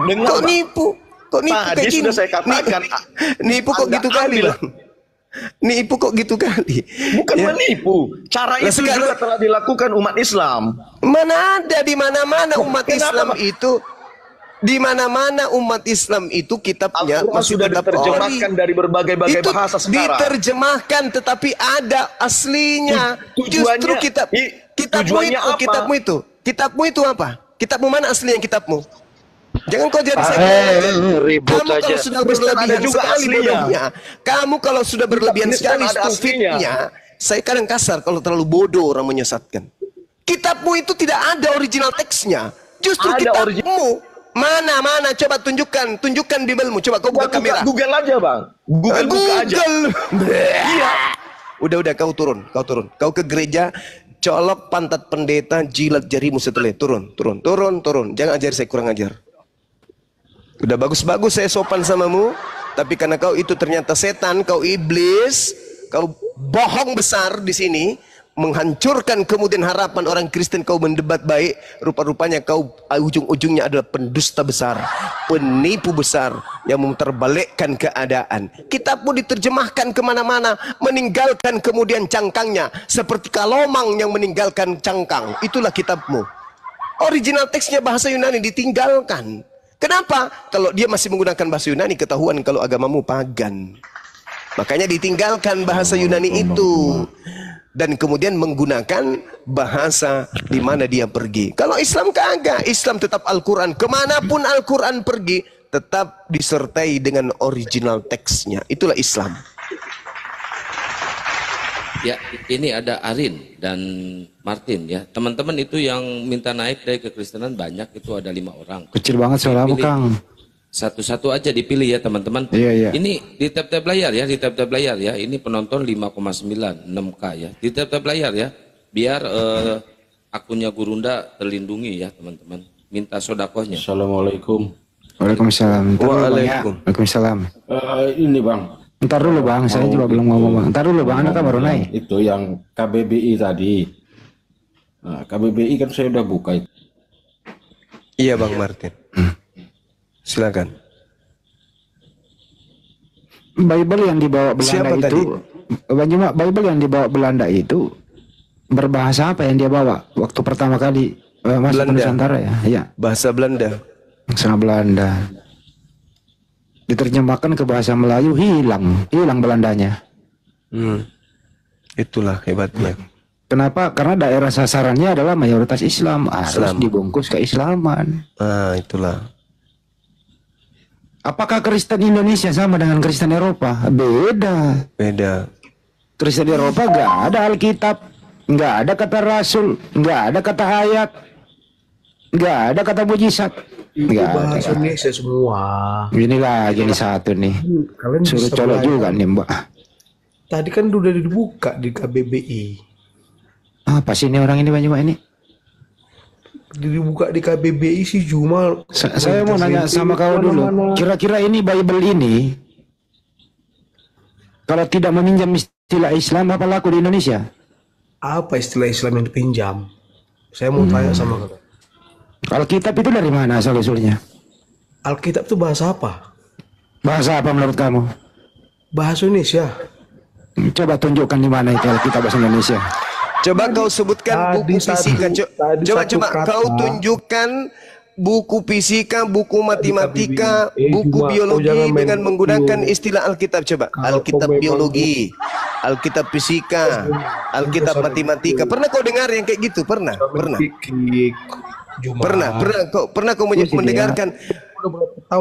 Dengar, Kok nipu tadi kayak gini? sudah saya katakan. Nipu kok Anda gitu kali, ambil. Bang? Nipu kok gitu kali? Bukan Ya. menipu. Cara Lah, itu sekarang- juga telah dilakukan umat Islam. Mana ada di mana-mana umat Kenapa, Islam Pak? itu, di mana-mana umat Islam itu kitabnya Al-Quran masih sudah tetap diterjemahkan ori. dari berbagai-bagai Itu bahasa sekarang. diterjemahkan tetapi ada aslinya. Tujuannya- Justru tujuannya apa? Kitabmu itu apa? Kitabmu mana aslinya kitabmu? Jangan kau jadi ribut kamu kalau aja. sudah Kristen berlebihan ada juga sekali aslinya. bodohnya. Kamu kalau sudah berlebihan Kristen sekali ada stupidnya. Saya kadang kasar kalau terlalu bodoh orang menyesatkan. Kitabmu itu tidak ada original teksnya. Justru Ada kitabmu. Mana coba tunjukkan Biblemu. Coba kau buka kamera. Google aja, Bang. Google buka aja. Iya. Udah kau turun. Kau ke gereja, colok pantat pendeta, jilat jarimu setelah turun. Jangan ajar saya kurang ajar. Udah bagus-bagus saya sopan samamu, tapi karena kau itu ternyata setan, kau iblis, kau bohong besar di sini, menghancurkan kemudian harapan orang Kristen, kau mendebat baik, rupa-rupanya kau ujung-ujungnya adalah pendusta besar, penipu besar yang memutarbalikkan keadaan. Kitabmu diterjemahkan kemana-mana, meninggalkan kemudian cangkangnya, seperti kalomang yang meninggalkan cangkang. Itulah kitabmu. Original teksnya bahasa Yunani ditinggalkan. Kenapa? Kalau dia masih menggunakan bahasa Yunani, ketahuan kalau agamamu pagan. Makanya ditinggalkan bahasa Yunani itu. Dan kemudian menggunakan bahasa di mana dia pergi. Kalau Islam kagak. Islam tetap Al-Quran. Kemanapun Al-Quran pergi, tetap disertai dengan original teksnya. Itulah Islam. Ya, ini ada Arin dan Martin ya. Teman-teman itu yang minta naik dari kekristenan banyak, itu ada 5 orang. Kecil banget suaramu, Dipilih Kang. Satu-satu aja dipilih ya teman-teman. Iya. Ini di tab-tab layar ya, di tab-tab layar ya. Ini penonton 5,9, 6K ya. Di tab-tab layar ya. Biar akunnya Gurunda terlindungi ya teman-teman. Minta sodakohnya. Assalamualaikum. Waalaikumsalam. Waalaikumsalam. Ini Bang, Ntar dulu Bang, saya juga belum ngomong Bang. Ntar dulu Bang, Anda kan baru naik. itu yang KBBI tadi. Nah, KBBI kan saya udah buka itu. Iya Bang Martin. Silakan. Bible yang dibawa Belanda Siapa itu, Bible yang dibawa Belanda itu berbahasa apa yang dia bawa waktu pertama kali masuk ke Belanda. Nusantara ya? Iya, Bahasa Belanda. bahasa Belanda. Diterjemahkan ke bahasa Melayu, hilang Belandanya. Itulah hebatnya. Kenapa? Karena daerah sasarannya adalah mayoritas Islam, harus dibungkus keislaman. Itulah. Apakah Kristen Indonesia sama dengan Kristen Eropa? Beda. Kristen Eropa nggak ada Alkitab, nggak ada kata Rasul, nggak ada kata ayat, nggak ada kata mujizat. Nggak ada. Bahasa Indonesia semua. Ini lagi nih satu nih. Kalian Suruh bisa colok belajar. juga nih Mbak. Tadi kan udah dibuka di KBBI. Apa sih ini orang ini banyak Mbak ini? Dibuka di KBBI sih Jumal. Saya mau nanya sama kau dulu. Kira-kira ini Bible ini kalau tidak meminjam istilah Islam apa laku di Indonesia? apa istilah Islam yang dipinjam? Saya mau tanya sama kakak. Alkitab itu dari mana asal-usulnya? Alkitab itu bahasa apa? Bahasa apa menurut kamu? Bahasa Indonesia. Coba tunjukkan di mana itu Alkitab bahasa Indonesia. Coba kau sebutkan buku fisika. Coba kau tunjukkan buku fisika, buku matematika, buku biologi dengan menggunakan istilah Alkitab. Coba Alkitab biologi, Alkitab fisika, Alkitab matematika. Pernah kau dengar yang kayak gitu? Pernah? Pernah kau mendengarkan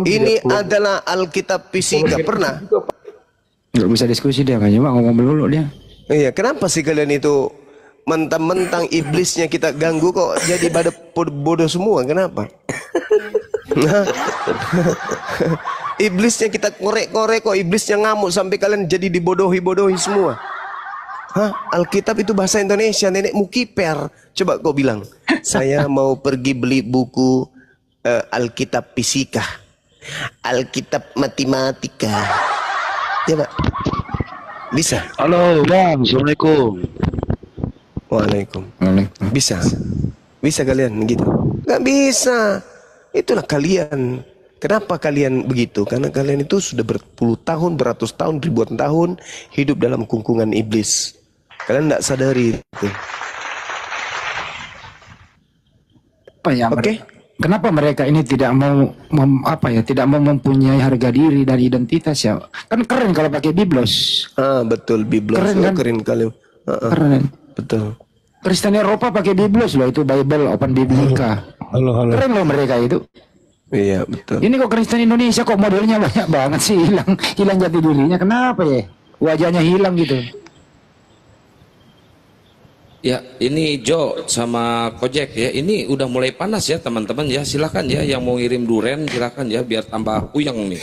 ini adalah Alkitab fisika? Pernah? Nggak bisa diskusi dia, kan cuma ngomong melulu dia. Iya, kenapa sih kalian itu mentang-mentang iblisnya kita ganggu kok jadi bodoh semua? Kenapa? Iblisnya kita korek-korek kok iblisnya ngamuk sampai kalian jadi dibodohi-bodohi semua. Alkitab itu bahasa Indonesia, nenekmu kiper. Coba kau bilang, saya mau pergi beli buku Alkitab fisika, Alkitab matematika. Ya Pak, bisa. Halo Bang, Assalamualaikum. Waalaikumsalam. Bisa kalian gitu? Nggak bisa. Itulah kalian. Kenapa kalian begitu? Karena kalian itu sudah berpuluh tahun, beratus tahun, ribuan tahun hidup dalam kungkungan iblis. Kalian nggak sadari itu. Apa ya? Oke. Kenapa mereka ini tidak mau tidak mau mempunyai harga diri dan identitas ya? Kan keren kalau pakai biblos. Betul, biblos. Keren kan? Keren kali. Keren. Betul. Kristen Eropa pakai biblos loh, itu Bible Open Biblica. Halo. Keren loh mereka itu. Iya, betul. Ini kok Kristen Indonesia kok modelnya banyak banget sih, hilang jati dirinya. Kenapa ya? Wajahnya hilang gitu. Ya, ini Jo sama Kojek ya. Ini udah mulai panas ya teman-teman ya. Silakan ya yang mau ngirim duren silakan ya biar tambah puyeng nih.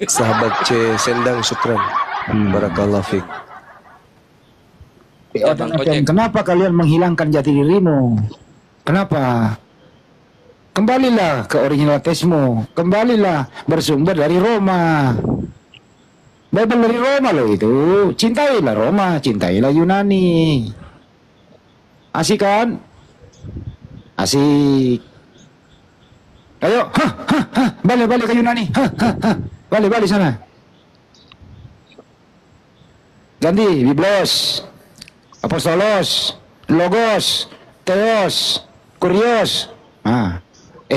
Sahabat C Sendang Sukran. Barakallahu fiik. Ya, Bang Kojek. Kenapa kalian menghilangkan jati dirimu? Kenapa? Kembalilah ke originalitasmu. Kembalilah bersumber dari Roma. Bible dari Roma loh itu. Cintailah Roma, cintailah Yunani. Asik kan? Asik. Ayo, balik ke Yunani. Balik sana. Ganti Biblos, Apostolos, Logos, Theos, Kurios.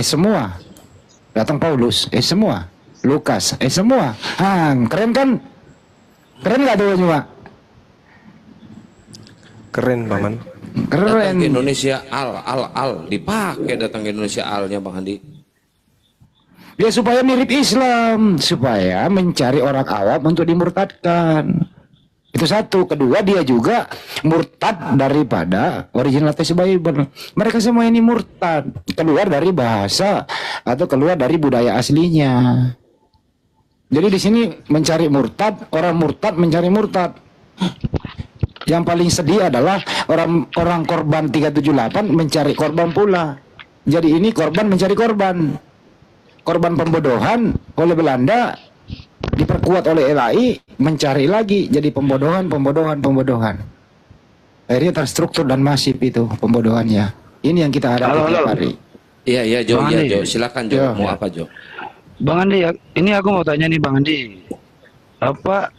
Semua. Datang Paulus, semua. Lukas, semua. Keren kan? Keren nggak tuh cuma? Keren, Paman. Datang Keren. ke Indonesia al dipakai datang ke Indonesia alnya Bang Handi. Ya supaya mirip Islam, supaya mencari orang awam untuk dimurtadkan. Itu satu. Kedua, dia juga murtad daripada originalitas Bible. Mereka semua ini murtad, keluar dari bahasa atau keluar dari budaya aslinya. Jadi di sini mencari murtad, orang murtad mencari murtad. Yang paling sedih adalah orang korban 378 mencari korban pula. Jadi ini korban mencari korban. Korban pembodohan oleh Belanda diperkuat oleh LAI, mencari lagi jadi pembodohan. Akhirnya terstruktur dan masif itu pembodohannya. Ini yang kita hadapi tiap hari. Iya Jo, silakan Jo. Mau apa Jo? Bang Andi, ini aku mau tanya nih Bang Andi. Apa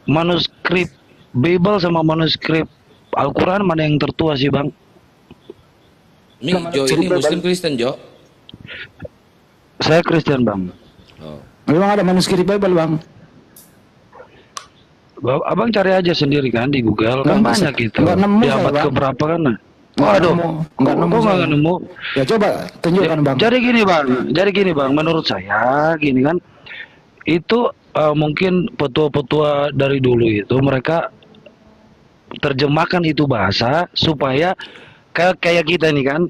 manuskrip Bible sama manuskrip Al-Quran mana yang tertua sih Bang? Ini Jo ini Muslim Kristen Jo? Saya Kristen Bang. Memang ada manuskrip Bible Bang? Abang cari aja sendiri kan di Google, kan banyak gitu. Di abad keberapa kan? Waduh, nggak nemu. Ya coba tunjukkan Bang. Jadi gini Bang, menurut saya gini kan, itu mungkin petua-petua dari dulu itu mereka terjemahkan itu bahasa supaya kayak kita nih kan,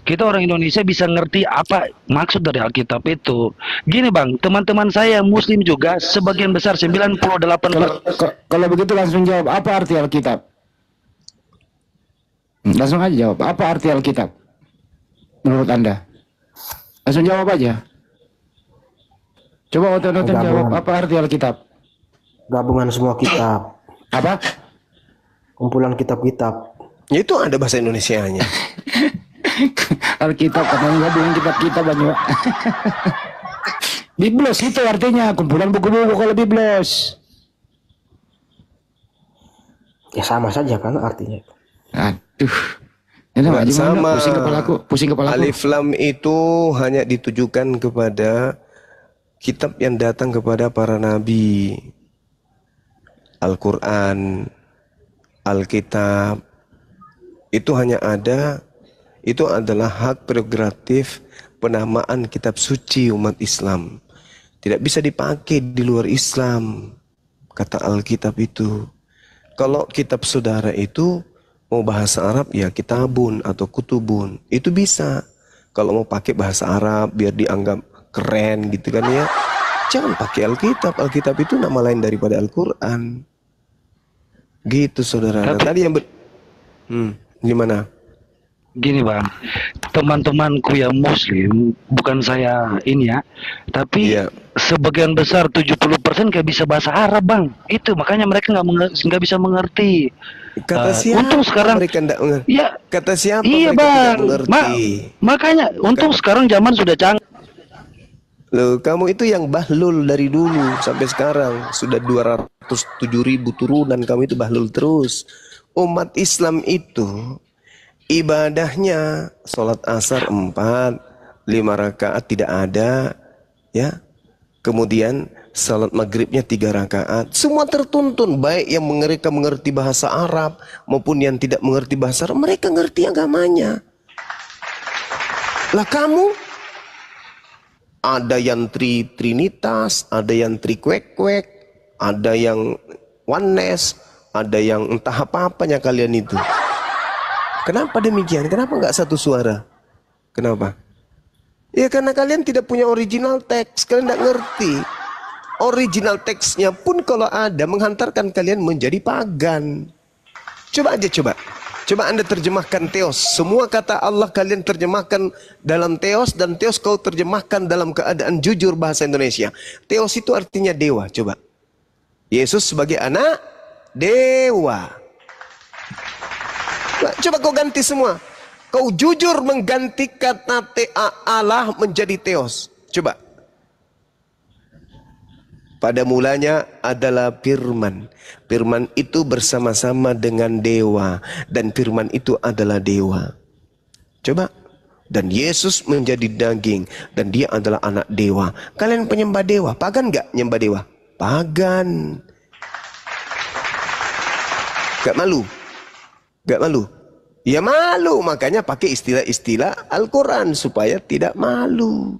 kita orang Indonesia bisa ngerti apa maksud dari Alkitab itu. Gini Bang, teman-teman saya Muslim juga sebagian besar 98%. Kalau begitu langsung jawab, apa arti Alkitab? Langsung aja jawab, apa arti Alkitab menurut Anda? Langsung jawab aja. Coba otot-otot jawab, apa arti Alkitab? Gabungan semua kitab. Apa? kumpulan kitab-kitab. Ya, itu ada bahasa Indonesianya. Alkitab katanya nggak bilang kitab-kitab banyak. Biblos itu artinya kumpulan buku-buku kalau biblos. Ya sama saja kan artinya. Aduh. Nggak sama. Pusing kepalaku. Alif Lam itu hanya ditujukan kepada kitab yang datang kepada para nabi. Al-Quran, Alkitab, itu hanya ada, itu adalah hak prerogatif penamaan kitab suci umat Islam. Tidak bisa dipakai di luar Islam, kata Alkitab itu. Kalau kitab saudara itu mau bahasa Arab ya kitabun atau kutubun, itu bisa. Kalau mau pakai bahasa Arab biar dianggap keren gitu kan ya, jangan pakai Alkitab. Alkitab itu nama lain daripada Al-Quran. Gitu saudara. Nah, tadi yang gimana? Gini bang, teman-temanku yang muslim, bukan saya ini ya, tapi sebagian besar 70% gak bisa bahasa Arab bang. Itu makanya mereka nggak bisa mengerti. Kata siapa? Untung sekarang mereka tidak mengerti. Ya, kata siapa? Iya mereka bang. tidak mengerti. Makanya untung sekarang zaman sudah canggih. Loh, kamu itu yang bahlul dari dulu sampai sekarang sudah 207.000 turunan, kamu itu bahlul terus. Umat Islam itu ibadahnya sholat asar 4, 5 rakaat tidak ada, ya. Kemudian sholat maghribnya 3 rakaat. Semua tertuntun, baik yang mengerti bahasa Arab maupun yang tidak mengerti bahasa Arab, mereka ngerti agamanya. Lah kamu ada yang trinitas, ada yang trikwek-kwek, ada yang oneness, ada yang entah apa-apanya kalian itu. Kenapa demikian? Kenapa nggak satu suara? Kenapa? Ya karena kalian tidak punya original teks, kalian nggak ngerti. Original teksnya pun kalau ada menghantarkan kalian menjadi pagan. Coba aja coba. Coba Anda terjemahkan Theos. Semua kata Allah kalian terjemahkan dalam Theos, dan Theos kau terjemahkan dalam keadaan jujur bahasa Indonesia. Theos itu artinya dewa. Coba. Yesus sebagai anak dewa. Coba kau ganti semua. Kau jujur mengganti kata Allah menjadi Theos. Coba. Pada mulanya adalah firman. Firman itu bersama-sama dengan dewa. Dan firman itu adalah dewa. Coba. Dan Yesus menjadi daging. Dan dia adalah anak dewa. Kalian penyembah dewa. Pagan gak nyembah dewa? Pagan. Gak malu? Gak malu? Ya malu. Makanya pakai istilah-istilah Al-Quran. Supaya tidak malu.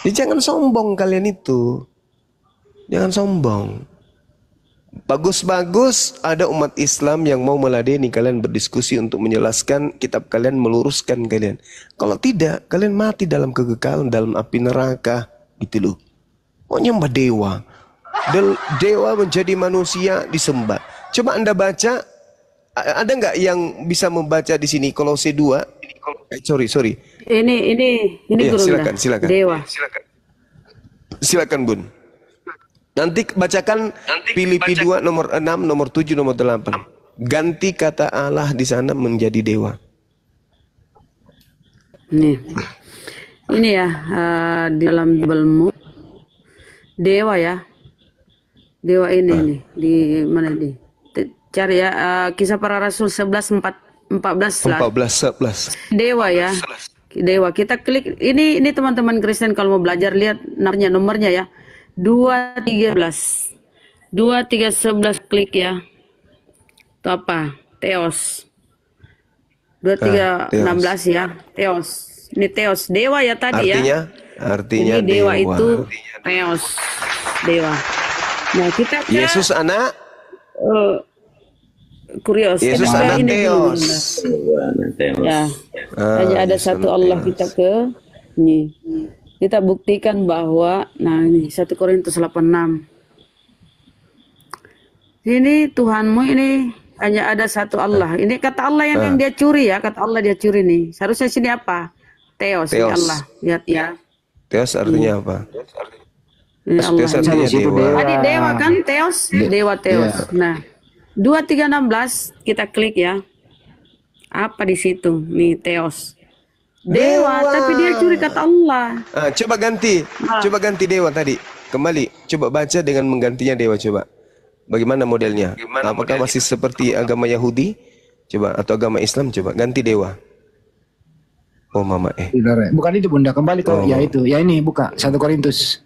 Ya, jangan sombong kalian itu. Jangan sombong. Bagus-bagus ada umat Islam yang mau meladeni kalian berdiskusi untuk menjelaskan kitab kalian, meluruskan kalian. Kalau tidak, kalian mati dalam kekekalan, dalam api neraka. Gitu loh. Mau nyembah dewa. Dewa menjadi manusia disembah. Coba Anda baca. Ada nggak yang bisa membaca di sini Kolose 2? Sorry. Ini ya, Guru. Silakan. Dewa. Silakan Bun. Nanti bacakan Filipi 2 nomor 6, nomor 7, nomor 8. Ganti kata Allah di sana menjadi dewa. Ini ya di dalam Biblemu dewa ya. Dewa ini nih di mana nih? Cari ya Kisah Para Rasul 11:14 Dewa ya. Dewa. Kita klik ini teman-teman Kristen kalau mau belajar lihat nomornya ya. 2:13. 2:3:11 klik ya. Itu apa? Theos. 2:3:16 ya. Theos. Ini Theos. Dewa ya tadi ya. Artinya ini dewa itu Theos. Dewa. Nah, kita Yesus anak kurios. Yesus anak Theos. Ya. Hanya ada satu Allah kita ini. Kita buktikan bahwa ini 1 Korintus 8:6. Ini Tuhanmu ini hanya ada satu Allah. Ini kata Allah yang dia curi ya, kata Allah dia curi nih. Seharusnya sini apa? Theos. Allah. Lihat ya. Theos artinya apa? Ini Allah. Teos artinya dewa. Tadi dewa kan Theos, dewa Theos. Nah, 2316 kita klik ya. Apa di situ? Nih Theos. Dewa, tapi dia curi kata Allah. Coba ganti. Coba ganti dewa tadi. Kembali. Coba baca dengan menggantinya dewa coba. Bagaimana modelnya? Apakah masih seperti agama Yahudi? Coba atau agama Islam coba ganti dewa. Oh mama Bukan itu Bunda, kembali ke ya itu. Ya ini buka 1 Korintus.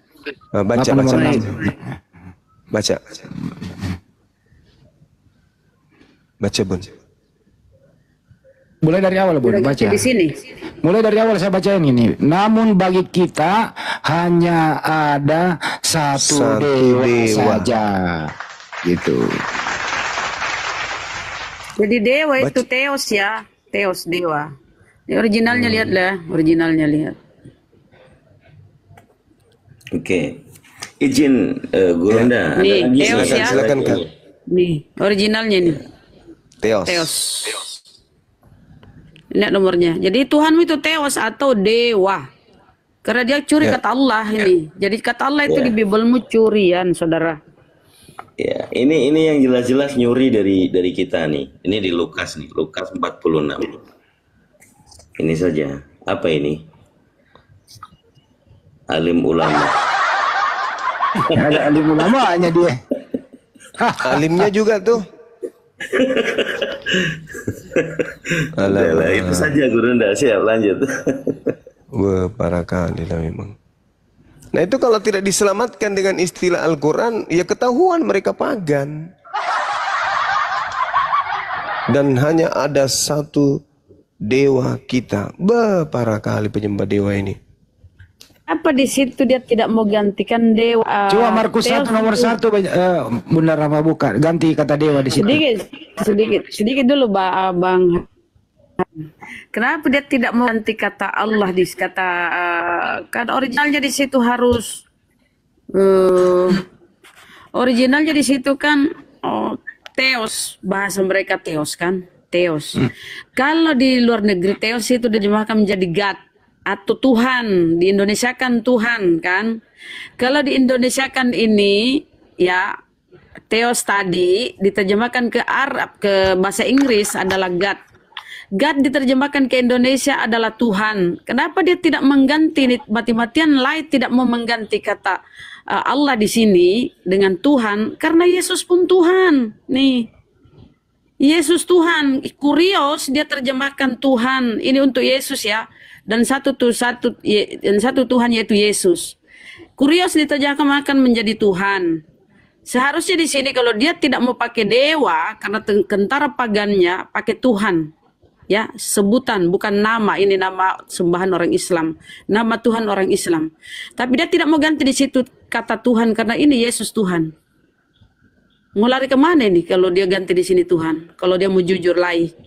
Baca. Baca Bun. Mulai dari awal Bun, baca. Di sini. Mulai dari awal saya bacain ini. Namun bagi kita hanya ada satu dewa saja. Gitu. Jadi dewa itu Theos ya. Theos dewa. Ini originalnya lihatlah, originalnya lihat. Oke. Izin Gurunda. Nih, Theos ya. Silakan Kak. Nih, originalnya nih. Theos. Lihat nomornya. Jadi Tuhanmu itu Theos atau dewa. Karena dia curi kata Allah ini. Jadi kata Allah itu di Bibelmu curian, saudara. Ya, ini yang jelas-jelas nyuri dari kita nih. Ini di Lukas nih, Lukas 46. Ini saja. Apa ini? Alim ulama. Ada alim ulamanya dia. Alimnya juga tuh. Alah, itu saja Gurunda. Siap, lanjut. Wah, parah kali lah memang. Nah itu kalau tidak diselamatkan dengan istilah Al-Quran, ya ketahuan mereka pagan. Dan hanya ada satu dewa kita. Parah kali penyembah dewa ini. Apa di situ dia tidak mau gantikan dewa? Coba Markus 1 nomor 1 Bunda Rama buka. Ganti kata dewa di situ. Sedikit dulu Bang. Kenapa dia tidak mau ganti kata Allah di kata kan originalnya di situ harus originalnya di situ kan Theos, bahasa mereka Theos kan, Theos. Kalau di luar negeri Theos itu diterjemahkan menjadi God atau Tuhan, di Indonesia kan Tuhan kan. Kalau di Indonesia kan ini ya Theos tadi diterjemahkan ke Arab, ke bahasa Inggris adalah God. God diterjemahkan ke Indonesia adalah Tuhan. Kenapa dia tidak mengganti mati-matian lain tidak mau mengganti kata Allah di sini dengan Tuhan? Karena Yesus pun Tuhan. Nih. Yesus Tuhan. Kurios dia terjemahkan Tuhan. Ini untuk Yesus ya. Dan satu Tuhan yaitu Yesus. Kurios diterjemahkan menjadi Tuhan. Seharusnya di sini kalau dia tidak mau pakai dewa karena tentara pagannya pakai Tuhan. Ya, sebutan bukan nama. Ini nama sembahan orang Islam, nama Tuhan orang Islam. Tapi dia tidak mau ganti di situ kata Tuhan karena ini Yesus Tuhan. Mau lari kemana ini kalau dia ganti di sini Tuhan? Kalau dia mau jujur lagi,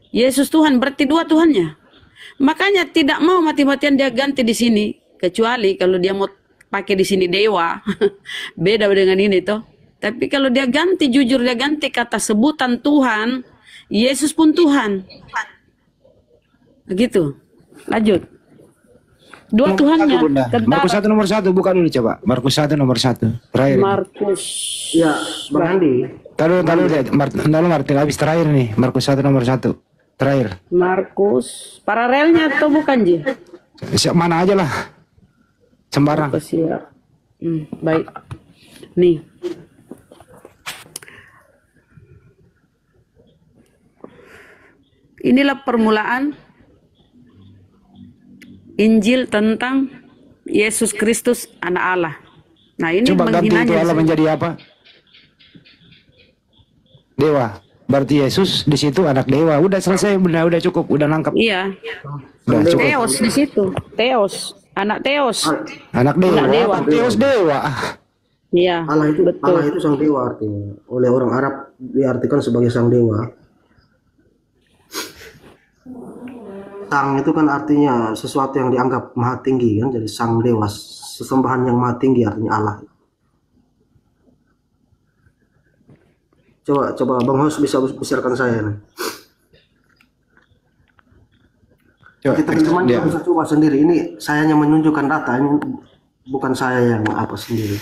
Yesus Tuhan berarti dua Tuhannya. Makanya tidak mau mati-matian dia ganti di sini. Kecuali kalau dia mau pakai di sini dewa, beda dengan ini toh. Tapi kalau dia ganti jujur dia ganti kata sebutan Tuhan, Yesus pun Tuhan. Begitu. Lanjut. Dua Tuhannya. Markus 1 nomor 1 buka dulu coba. Markus 1 nomor 1. Terakhir. Markus. Ya, Bang Andi. Taruh Martin habis terakhir nih. Markus 1 nomor 1. Terakhir. Markus paralelnya atau bukan Ji? Siap mana aja lah. Sembarang. Siap. Baik. Nih. Inilah permulaan Injil tentang Yesus Kristus anak Allah. Nah ini coba ganti itu Allah menjadi apa? Dewa. Berarti Yesus di situ anak dewa. Udah selesai, udah cukup, udah nangkap. Iya. Theos di situ. Theos, anak Theos. Anak dewa. Anak dewa. Theos dewa. Iya. Allah itu betul. Allah itu sang dewa artinya. Oleh orang Arab diartikan sebagai sang dewa. Sang itu kan artinya sesuatu yang dianggap maha tinggi kan, jadi sang dewa, sesembahan yang maha tinggi artinya Allah. Coba Bang Hos bisa besarkan saya nih. Kita teman-teman bisa coba sendiri. Ini saya hanya menunjukkan data, ini bukan saya yang apa sendiri.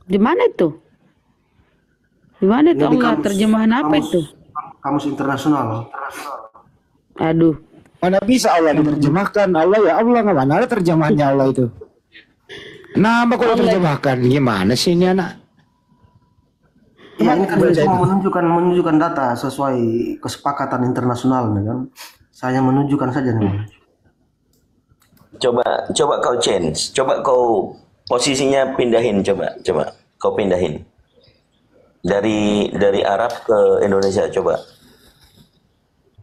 Di mana itu? Di mana itu Ini di Allah? kamus, Terjemahan apa itu? kamus internasional. Aduh. Mana bisa Allah diterjemahkan? Allah ya Allah, nggak mana ada terjemahannya Allah itu. Nama kalau terjemahkan gimana sih ini anak? Ya, ini kan cuma menunjukkan data sesuai kesepakatan internasional, nih kan. Saya menunjukkan saja nih. Coba kau change, coba kau posisinya pindahin, coba kau pindahin dari Arab ke Indonesia, coba.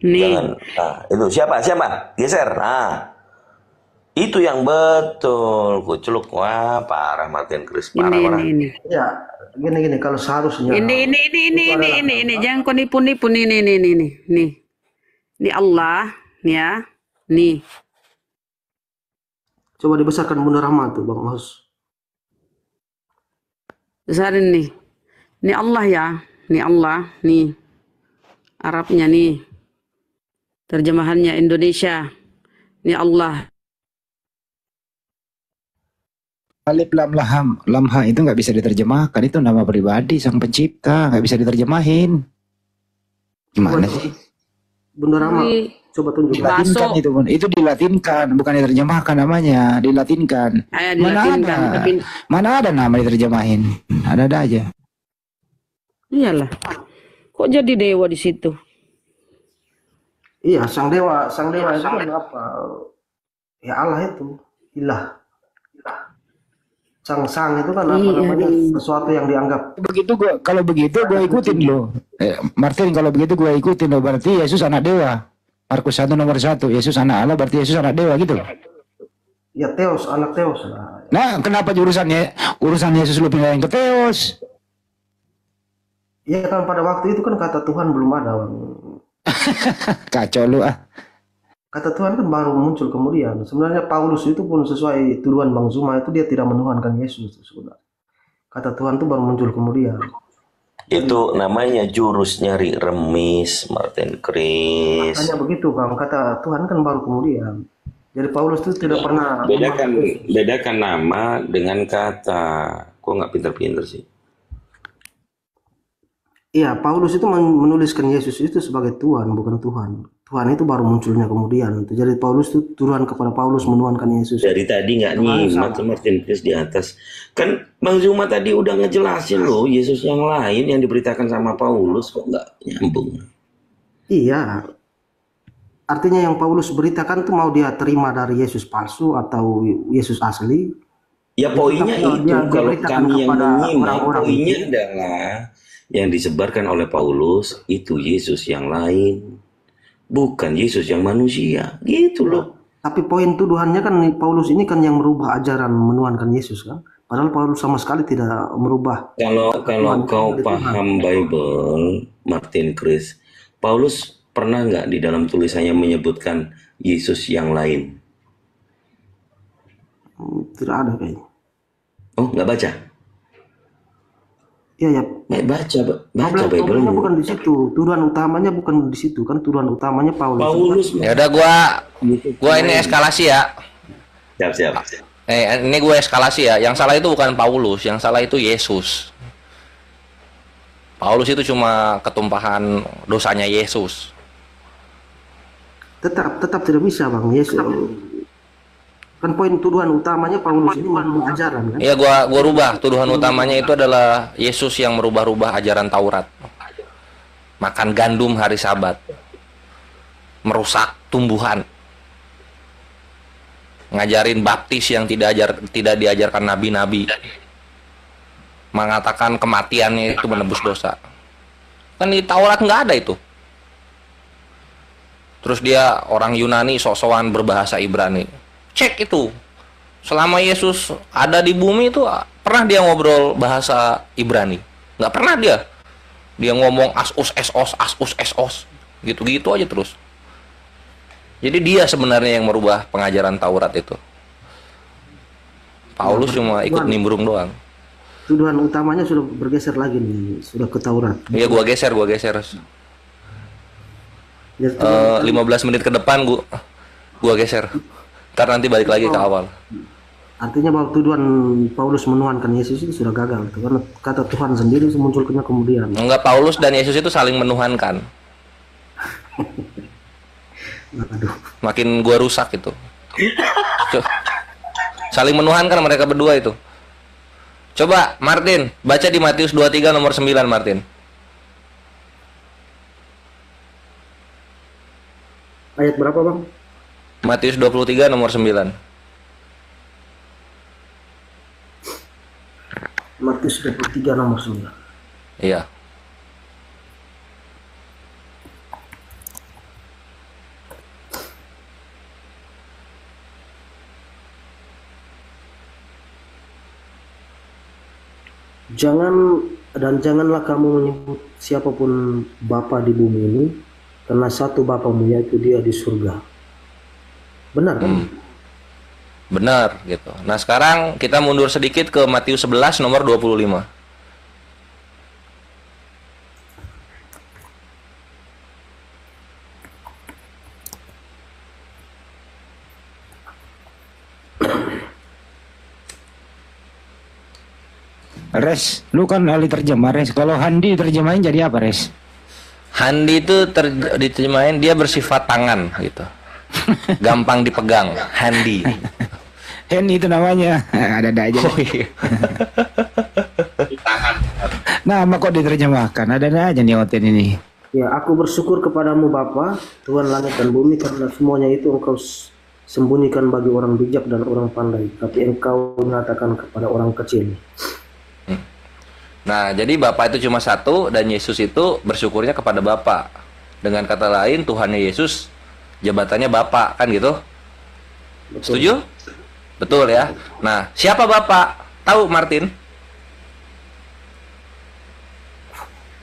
Nih. Jangan, nah, itu siapa geser, nah itu yang betul kuculuk. Wah parah Martin Chris, parah. Ini. Ya, gini kalau seharusnya Ini jangan kau nipu nih. Ini Allah, nih ya. Nih. Coba dibesarkan Bunda Rahma tuh Bang Mas. Besarin nih. Ini Allah ya. Ini Allah, nih. Arabnya nih. Terjemahannya Indonesia. Ini Allah. Alif lam laham, lamha itu nggak bisa diterjemahkan, itu nama pribadi sang pencipta, nggak bisa diterjemahin. Gimana sih? Bunda Rahma, coba tunjuk. Dilatinkan itu dilatinkan, bukan diterjemahkan namanya, dilatinkan. Mana ada nama diterjemahin? Ada aja. Iyalah. Kok jadi dewa di situ? Iya, sang dewa itu kan apa? Ya Allah itu, ilah. Sang itu kan apa namanya? Sesuatu yang dianggap. Kalau begitu gua ikutin lo. Martin, kalau begitu gua ikutin lo, berarti Yesus anak dewa. Markus 1 nomor 1, Yesus anak Allah, berarti Yesus anak dewa gitu. Ya Theos, anak Theos lah. Nah, kenapa urusan Yesus lu pindahin ke Theos? Iya kan pada waktu itu kan kata Tuhan belum ada, Bang. Kacau lu ah. Kata Tuhan kan baru muncul kemudian. Sebenarnya Paulus itu pun sesuai tuduhan Bang Zuma itu dia tidak menuhankan Yesus sebenarnya. Kata Tuhan itu baru muncul kemudian. Itu namanya jurus nyari remis, Martin Chris. Hanya begitu Bang, kata Tuhan kan baru kemudian. Jadi Paulus itu tidak pernah bedakan nama dengan kata. Kok nggak pinter-pinter sih? Iya, Paulus itu menuliskan Yesus itu sebagai Tuhan, bukan Tuhan. Tuhan itu baru munculnya kemudian. Jadi Paulus itu tuduhan kepada Paulus menuhankan Yesus. Dari tadi nggak nyimak Martin Chris di atas. Kan Bang Zuma tadi udah ngejelasin loh, Yesus yang lain yang diberitakan sama Paulus, kok nggak nyambung? Iya. Artinya yang Paulus beritakan tuh mau dia terima dari Yesus palsu atau Yesus asli? Ya poinnya itu, kalau kami yang menyimak, poinnya adalah yang disebarkan oleh Paulus itu Yesus yang lain, bukan Yesus yang manusia, gitu loh. Tapi poin tuduhannya kan Paulus ini kan yang merubah ajaran menuhankan Yesus kan, padahal Paulus sama sekali tidak merubah. Kalau kau paham Bible, Martin Chris, Paulus pernah nggak di dalam tulisannya menyebutkan Yesus yang lain? Tidak ada kayaknya. Oh, nggak baca? Iya. Baca Bible. Bukan di situ. Tuduhan utamanya bukan di situ kan. Tuduhan utamanya Paulus. Ya udah gua ini eskalasi ya. Siap. Ini gue eskalasi ya. Yang salah itu bukan Paulus, yang salah itu Yesus. Paulus itu cuma ketumpahan dosanya Yesus. Tetap tidak bisa Bang. Yesus. Kan poin tuduhan utamanya Paulus ini merubah ajaran kan? Iya, gua rubah. Tuduhan utamanya itu adalah Yesus yang merubah-rubah ajaran Taurat. Makan gandum hari Sabat. Merusak tumbuhan. Ngajarin baptis yang tidak diajarkan nabi-nabi. Mengatakan kematiannya itu menebus dosa. Kan di Taurat nggak ada itu. Terus dia orang Yunani sok-sokan berbahasa Ibrani. Cek itu, selama Yesus ada di bumi itu pernah dia ngobrol bahasa Ibrani? Nggak pernah dia ngomong asus esos gitu-gitu aja terus. Jadi dia sebenarnya yang merubah pengajaran Taurat itu. Paulus cuma ikut nimbrung doang. tuduhan utamanya sudah bergeser lagi nih, sudah ke Taurat. Iya, gua geser. Ya, 15 menit ke depan gua geser. Ntar nanti balik lagi ke awal. Artinya bahwa tuduhan Paulus menuhankan Yesus itu sudah gagal, karena kata Tuhan sendiri munculnya kemudian. Enggak, Paulus dan Yesus itu saling menuhankan. Aduh. Makin gua rusak itu. Saling menuhankan mereka berdua itu. Coba Martin, baca di Matius 23 nomor 9, Martin. Ayat berapa, Bang? Matius 23 nomor 9. Matius 23 nomor 9. Iya. Janganlah kamu menyebut siapapun bapa di bumi ini, karena satu bapamu, yaitu dia di surga. Benar kan? Benar gitu. Nah, sekarang kita mundur sedikit ke Matius 11 nomor 25. Res, lu kan ahli terjemah, Res. Kalau handi terjemahin jadi apa, Res? Handi itu diterjemahin dia bersifat tangan gitu. Gampang dipegang, handy. Handy itu namanya. Ada aja. Oh, iya. Tangan. Nama kok diterjemahkan? Ada aja nih hotel ini. Ya, aku bersyukur kepadamu Bapa, Tuhan langit dan bumi, karena semuanya itu engkau sembunyikan bagi orang bijak dan orang pandai, tapi engkau mengatakan kepada orang kecil. Nah, jadi Bapa itu cuma satu dan Yesus itu bersyukurnya kepada Bapa. Dengan kata lain, Tuhannya Yesus jabatannya Bapa, kan gitu? Betul. Setuju? Betul ya. Nah, siapa Bapa? Tahu Martin?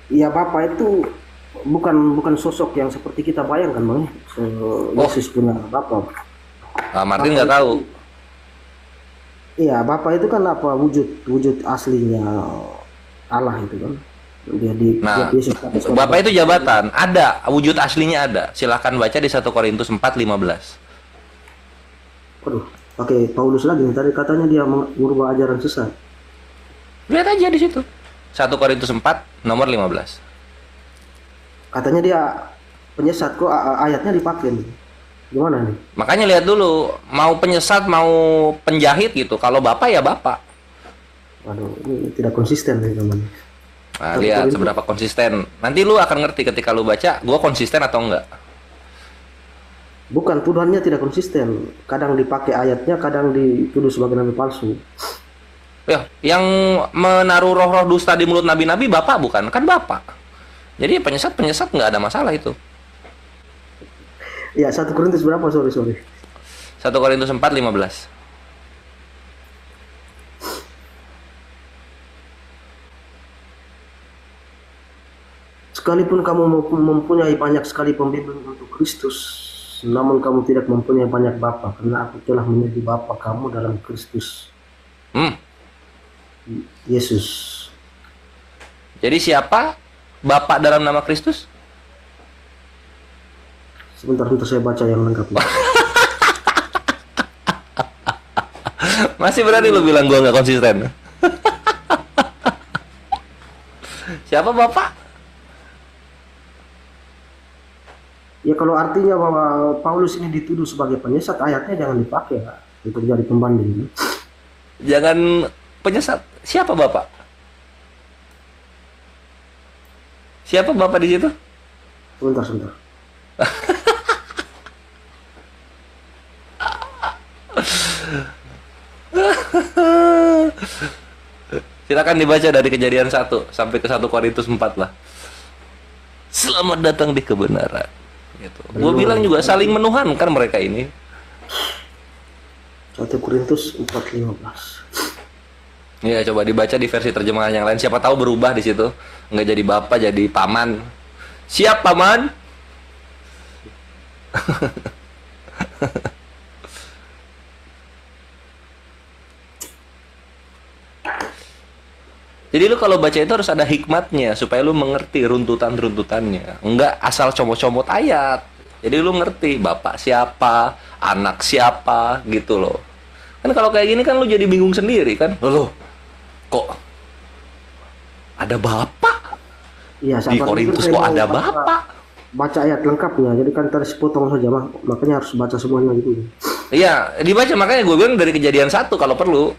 Iya, Bapa itu bukan sosok yang seperti kita bayangkan, Bang. Yesus punya Bapa. Martin nggak tahu. Iya, Bapa itu kan apa, wujud aslinya Allah itu kan. Nah, Bapak itu jabatan, ada wujud aslinya ada. Silahkan baca di 1 Korintus 4:15. Waduh, pakai Paulus lagi nih. Tadi katanya dia mengubah ajaran sesat. Lihat aja di situ. 1 Korintus 4 nomor 15. Katanya dia penyesat, kok ayatnya dipakai nih. Gimana nih? Makanya lihat dulu, mau penyesat mau penjahit gitu. Kalau Bapak ya Bapak. Waduh, ini tidak konsisten nih teman. Nah, lihat seberapa konsisten. Nanti lu akan ngerti ketika lu baca, gua konsisten atau enggak. Bukan, tuduhannya tidak konsisten. Kadang dipakai ayatnya, kadang dituduh sebagai nabi palsu. Ya, yang menaruh roh-roh dusta di mulut nabi-nabi Bapak bukan? Kan Bapak. Jadi penyesat nggak ada masalah itu. Ya, 1 Korintus berapa? Sorry. 1 Korintus 4:15. Sekalipun kamu mempunyai banyak sekali pembimbing untuk Kristus, namun kamu tidak mempunyai banyak bapa, karena aku telah menjadi bapa kamu dalam Kristus. Yesus. Jadi siapa Bapak dalam nama Kristus? Sebentar saya baca yang lengkap. Masih berani lu bilang gua nggak konsisten? Siapa Bapak? Ya, kalau artinya bahwa Paulus ini dituduh sebagai penyesat, ayatnya jangan dipakai ya, untuk jadi pembanding. Jangan penyesat. Siapa Bapak? Siapa Bapak di situ? Sebentar. Silakan dibaca dari Kejadian 1 sampai ke 1 Korintus 4 lah. Selamat datang di kebenaran. Gitu. Gue bilang juga saling menuhankan mereka ini. 1 Korintus 4:15. Ya, coba dibaca di versi terjemahan yang lain. Siapa tahu berubah di situ, nggak jadi bapak, jadi paman. Siap paman? Jadi lu kalau baca itu harus ada hikmatnya supaya lu mengerti runtutan-runtutannya. Enggak asal comot-comot ayat. Jadi lu ngerti bapak siapa, anak siapa gitu loh. Kan kalau kayak gini kan lu jadi bingung sendiri kan. Loh, kok ada bapak? Iya, Di Korintus kok ada bapak? Baca ayat lengkapnya, jadi kan tadi sepotong saja, makanya harus baca semuanya gitu. Iya, dibaca, makanya gue bilang dari Kejadian 1 kalau perlu.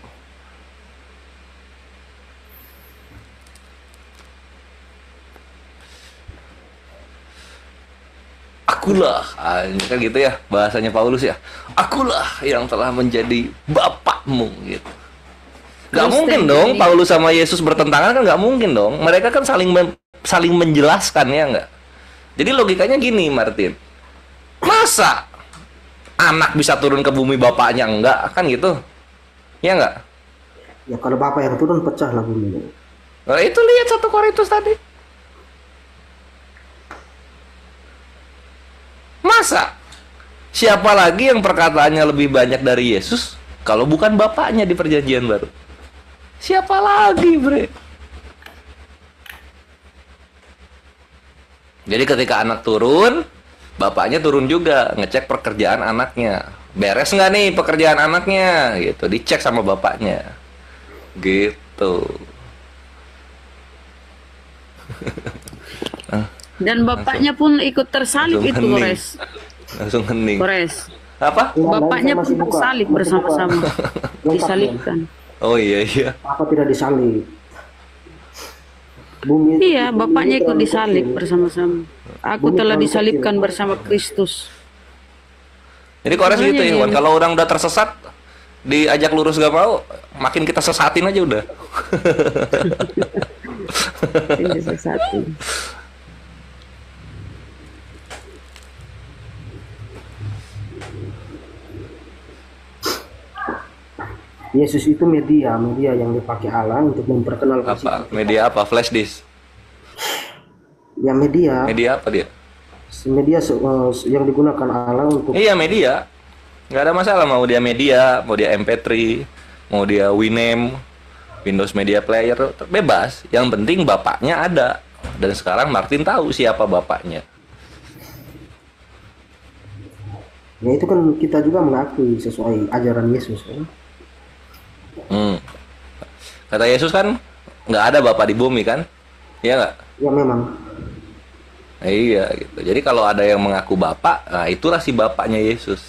Akulah, ini kan gitu ya bahasanya Paulus ya. Akulah yang telah menjadi bapakmu gitu. Gak mungkin dong Paulus sama Yesus bertentangan, kan gak mungkin dong. Mereka kan saling menjelaskan ya enggak. Jadi logikanya gini Martin. Masa anak bisa turun ke bumi bapaknya enggak, kan gitu? Ya enggak? Ya kalau bapak yang turun pecah lah bumi. Nah, itu lihat 1 Korintus tadi. Masa siapa lagi yang perkataannya lebih banyak dari Yesus kalau bukan bapaknya di perjanjian baru? Siapa lagi, bre? Jadi ketika anak turun, bapaknya turun juga, ngecek pekerjaan anaknya. Beres nggak nih pekerjaan anaknya? Gitu, dicek sama bapaknya. Gitu. Dan bapaknya pun ikut tersalib Langsung itu, hening. Kores. Langsung hening. Kores. Apa? Bapaknya pun tersalib bersama-sama. Disalibkan. Oh iya. Apa tidak disalib? Bumi Iya, bapaknya ikut disalib bersama-sama. Aku telah disalibkan bersama Kristus. Jadi Kores Makanya gitu ya, dia- Wan. Kalau orang udah tersesat, diajak lurus gak mau, makin kita sesatin aja udah. Ini satu. Yesus itu media yang dipakai Allah untuk memperkenalkan Apa? Media apa? Flash disk? ya media Apa dia? yang digunakan Allah untuk Iya, media. Nggak ada masalah mau dia media, mau dia MP3, mau dia Winamp, Windows Media Player, bebas. Yang penting bapaknya ada. Dan sekarang Martin tahu siapa bapaknya. ya itu kan kita juga mengakui sesuai ajaran Yesus kan? Kata Yesus kan nggak ada bapak di bumi kan? Iya nggak? Ya memang. Iya gitu. Jadi kalau ada yang mengaku bapak, nah itulah si bapaknya Yesus.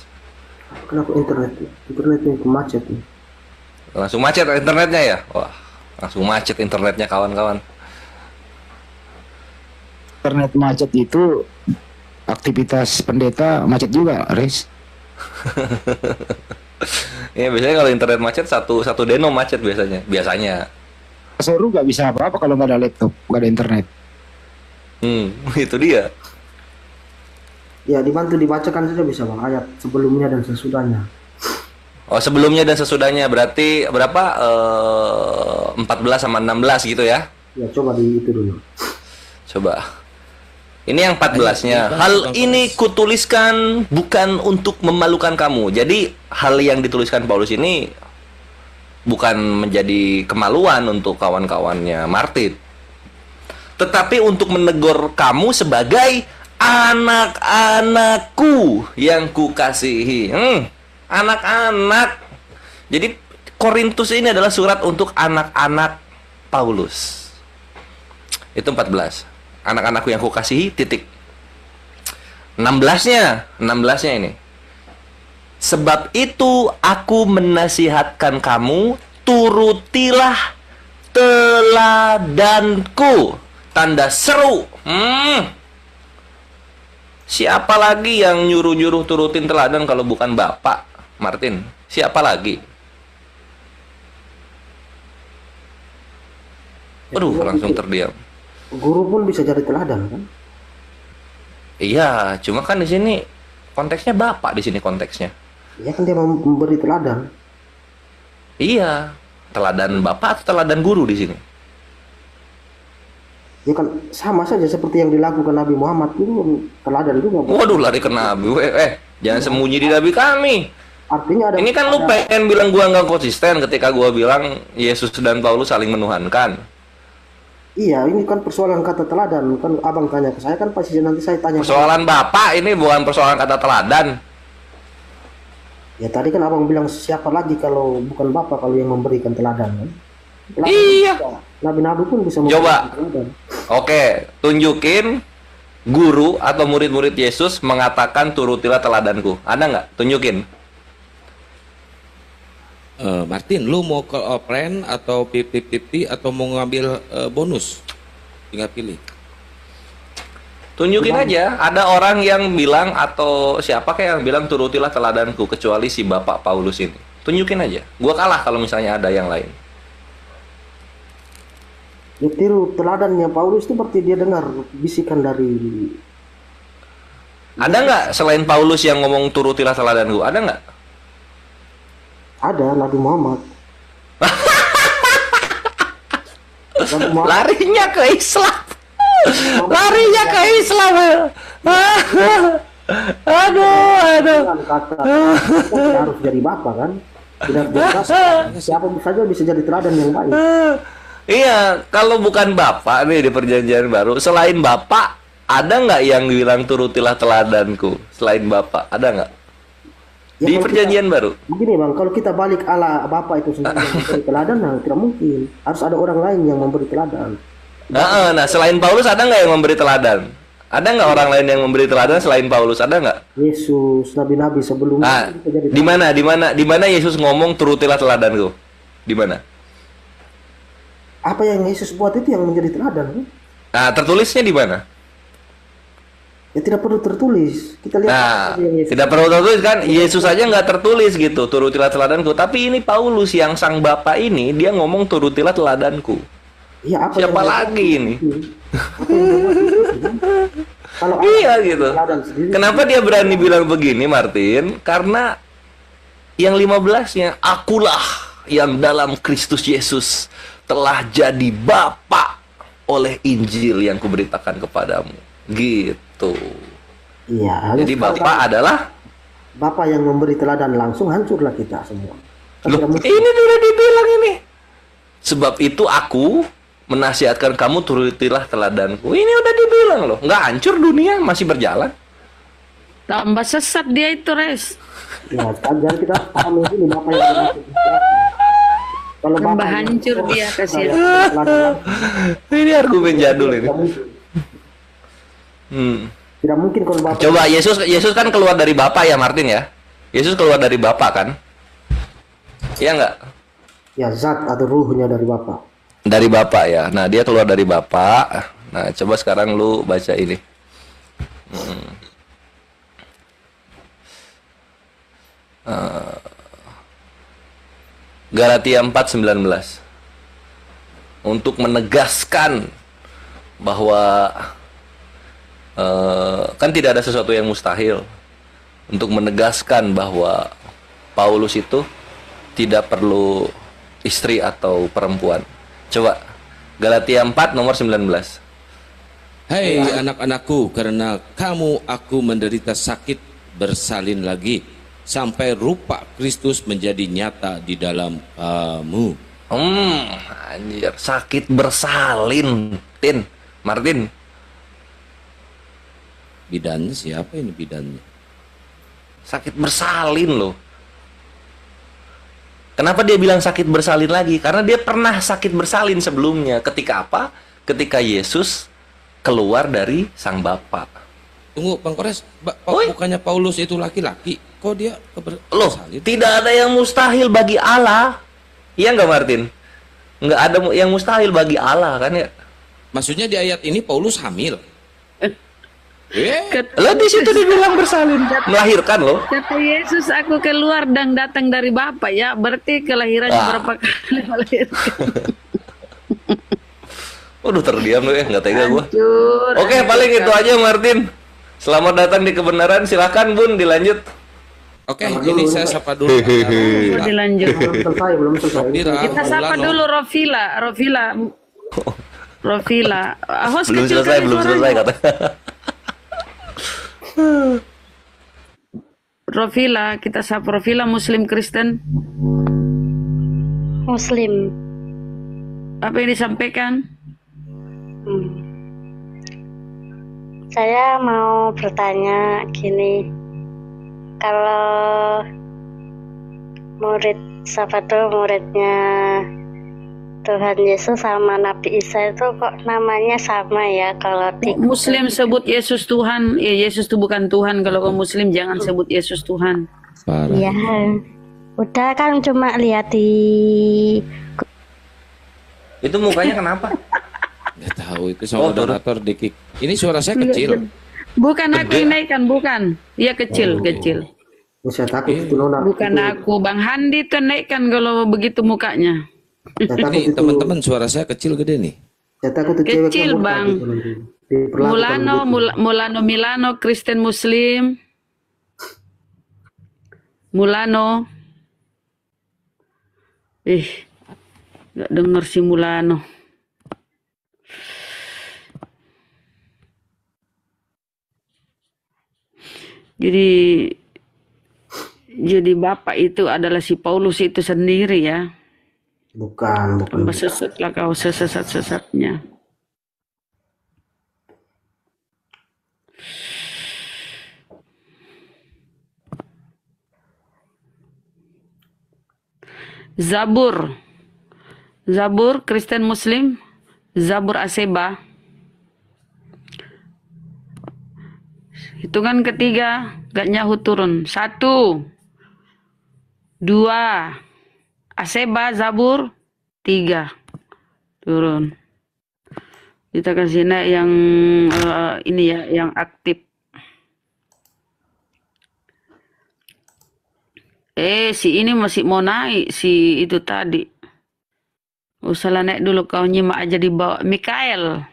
Kenapa internetnya macet nih? Langsung macet internetnya ya? Wah, langsung macet internetnya kawan-kawan. Internet macet itu aktivitas pendeta macet juga, Res. Ya biasanya kalau internet macet satu deno macet biasanya. Seru nggak bisa apa-apa kalau nggak ada laptop, nggak ada internet. Itu dia. Ya dibantu dibacakan saja bisa bang ayat sebelumnya dan sesudahnya. Oh sebelumnya dan sesudahnya berarti berapa? 14 sama 16 gitu ya? Ya coba di itu dulu. Coba. Ini yang 14-nya. Hal ini kutuliskan bukan untuk memalukan kamu. Jadi hal yang dituliskan Paulus ini bukan menjadi kemaluan untuk kawan-kawannya Martin, tetapi untuk menegur kamu sebagai anak-anakku yang kukasihi. Anak-anak. Jadi Korintus ini adalah surat untuk anak-anak Paulus. Itu 14. Anak-anakku yang kukasihi, titik. 16-nya ini. Sebab itu aku menasihatkan kamu, turutilah teladanku. Tanda seru. Siapa lagi yang nyuruh-nyuruh turutin teladan kalau bukan Bapak, Martin? Siapa lagi? Aduh, langsung terdiam. Guru pun bisa jadi teladan kan? Iya, cuma kan di sini konteksnya Bapak, di sini konteksnya. Ya kan dia memberi teladan. Iya, teladan Bapak atau teladan guru di sini? Ya kan sama saja seperti yang dilakukan Nabi Muhammad itu teladan juga. Waduh, lari ke Nabi. Jangan sembunyi di Nabi kami. Artinya ada. Ini kan lu pengen bilang gua nggak konsisten ketika gua bilang Yesus dan Paulus saling menuhankan. Iya, ini kan persoalan kata teladan. Kan abang tanya ke saya, kan pasti nanti saya tanya. Persoalan Bapak ini bukan persoalan kata teladan. Ya tadi kan abang bilang siapa lagi kalau bukan Bapak kalau yang memberikan teladan kan? Iya. Nabi-nabi pun bisa Coba. teladan. Oke, tunjukin guru atau murid-murid Yesus mengatakan turutilah teladanku. Ada nggak? Tunjukin. Martin, lu mau ke offline atau 50-50 atau mau ngambil bonus? Tinggal pilih. Tunjukin aja, ada orang yang bilang atau siapa kayak yang bilang turutilah teladanku kecuali si Bapak Paulus ini. Tunjukin aja. Gua kalah kalau misalnya ada yang lain. Ya, tiru teladannya Paulus itu berarti dia dengar bisikan dari. Ada nggak selain Paulus yang ngomong turutilah teladanku? Ada nggak? Ada Nabi Muhammad. Larinya ke Islam. Larinya ke Islam. Aduh. Harus jadi bapak kan? Tidak bebas. Siapa saja bisa jadi teladan yang baik. Iya, kalau bukan Bapak nih di perjanjian baru, selain Bapak, ada nggak yang bilang turutilah teladanku? Selain Bapak, ada nggak? Ya, Di perjanjian baru. Begini bang, kalau kita balik ala Bapak itu sendiri yang memberi teladan, nah tidak mungkin. Harus ada orang lain yang memberi teladan. Nah, selain Paulus ada nggak yang memberi teladan? Ada nggak orang lain yang memberi teladan selain Paulus? Ada nggak? Yesus, nabi-nabi sebelumnya. Nah, di mana Yesus ngomong turutilah teladanku? Di mana? Apa yang Yesus buat itu yang menjadi teladan? Kan? Nah, tertulisnya di mana? Ya tidak perlu tertulis. Kita lihat. Nah, tidak perlu tertulis kan? Yesus aja nggak tertulis gitu, turutilah teladanku. Tapi ini Paulus yang sang Bapak ini, dia ngomong turutilah teladanku. Ya, apa siapa lagi ini? Kalau iya gitu. Kenapa dia berani bilang begini, Martin? Karena yang 15-nya, akulah yang dalam Kristus Yesus telah jadi Bapa oleh Injil yang kuberitakan kepadamu. Gitu. Iya. Jadi Bapak adalah Bapak yang memberi teladan langsung, hancurlah kita semua. Loh, ini udah dibilang ini. Sebab itu aku menasihatkan kamu turutilah teladanku. Ini udah dibilang loh. Nggak hancur dunia, masih berjalan. Tambah sesat dia itu, Res. Ya, jangan kita pahami ini Bapak yang kalau tambah hancur dia kasih. Ini argumen jadul ini. Tidak mungkin kalau Bapak. Coba Yesus kan keluar dari Bapa ya, Martin ya. Yesus keluar dari Bapa kan? Iya nggak? Ya, zat atau ruhnya dari Bapa. Dari Bapa ya. Nah, dia keluar dari Bapa. Nah, coba sekarang lu baca ini. Galatia 4:19 untuk menegaskan bahwa kan tidak ada sesuatu yang mustahil, untuk menegaskan bahwa Paulus itu tidak perlu istri atau perempuan. Coba Galatia 4 nomor 19. Hai anak-anakku, karena kamu aku menderita sakit bersalin lagi sampai rupa Kristus menjadi nyata di dalam kamu. Anjir, sakit bersalin, Martin. Bidannya siapa ini bidannya? Sakit bersalin loh. Kenapa dia bilang sakit bersalin lagi? Karena dia pernah sakit bersalin sebelumnya. Ketika apa? Ketika Yesus keluar dari sang Bapa. Tunggu, Bang Kores, bukannya Paulus itu laki-laki? Kok dia loh, tidak ada yang mustahil bagi Allah. Iya nggak, Martin? Nggak ada yang mustahil bagi Allah kan ya? Maksudnya di ayat ini Paulus hamil. Lah di situ dibilang bersalin, melahirkan loh. Kata Yesus, aku keluar dan datang dari Bapa, ya berarti kelahirannya berapa kali melahirkan. Waduh, terdiam loh ya, nggak tega gua. Oke, paling itu aja, Martin. Selamat datang di kebenaran. Silakan Bun, dilanjut. Oke, ini saya sapa dulu. Dilanjut. Belum selesai. Kita sapa dulu Rofila. Host belum selesai kata. Rofila, kita sapa Rofila, Muslim Kristen. Muslim. Apa yang disampaikan? Saya mau bertanya gini, kalau murid siapa tuh muridnya Tuhan Yesus sama Nabi Isa itu kok namanya sama ya? Kalau di Muslim sebut Yesus Tuhan, ya Yesus itu bukan Tuhan. Kalau kamu Muslim jangan sebut Yesus Tuhan. Iya, udah kan cuma lihat di Itu mukanya kenapa? Nggak tahu itu sama moderator dikik. Ini suara saya kecil. Bukan aku yang naikkan, bukan. Iya kecil, kecil. Saya takut itu Nona. Bukan aku, Bang Handi tuh naikkan kalau begitu mukanya. Ini teman-teman suara saya kecil gede nih. Saya takut itu cewek Kecil, murtad Bang. itu nanti. Diperlakukan begitu. Mulano Milano, Kristen Muslim. Mulano. Gak denger si Mulano. Jadi bapak itu adalah si Paulus itu sendiri ya. Bukan. Sesatlah kau sesat-sesatnya. Zabur Kristen Muslim, Zabur Aseba. Hitungan ketiga, gak nyahu turun. 1, 2, Aseba, Zabur, 3, turun. Kita kasih naik yang ini ya, yang aktif. Si ini masih mau naik, si itu tadi. Usahlah naik dulu, kau nyimak aja di bawah. Mikael,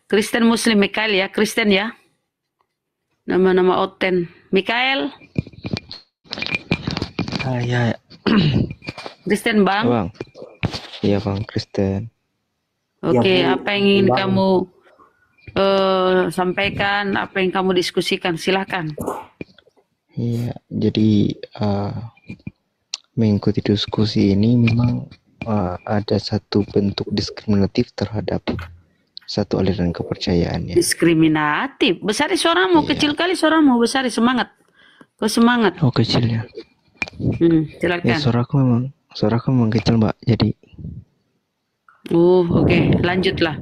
Kristen Muslim, Mikael ya, Kristen ya. Nama-nama Oten. Mikael. Ya. Kristen Bang. Bang. Iya Bang, Kristen. Oke, Ya, apa yang ingin Bang. kamu sampaikan, apa yang kamu diskusikan, silakan. Iya, jadi mengikuti diskusi ini memang ada satu bentuk diskriminatif terhadap satu aliran kepercayaan ya. Diskriminatif. Besar suaramu, kecil kali suaramu, besar semangat. Kau semangat. Oh kecil ya. Silakan. Ya suaraku memang kecil Mbak. Jadi. Oke. Lanjutlah.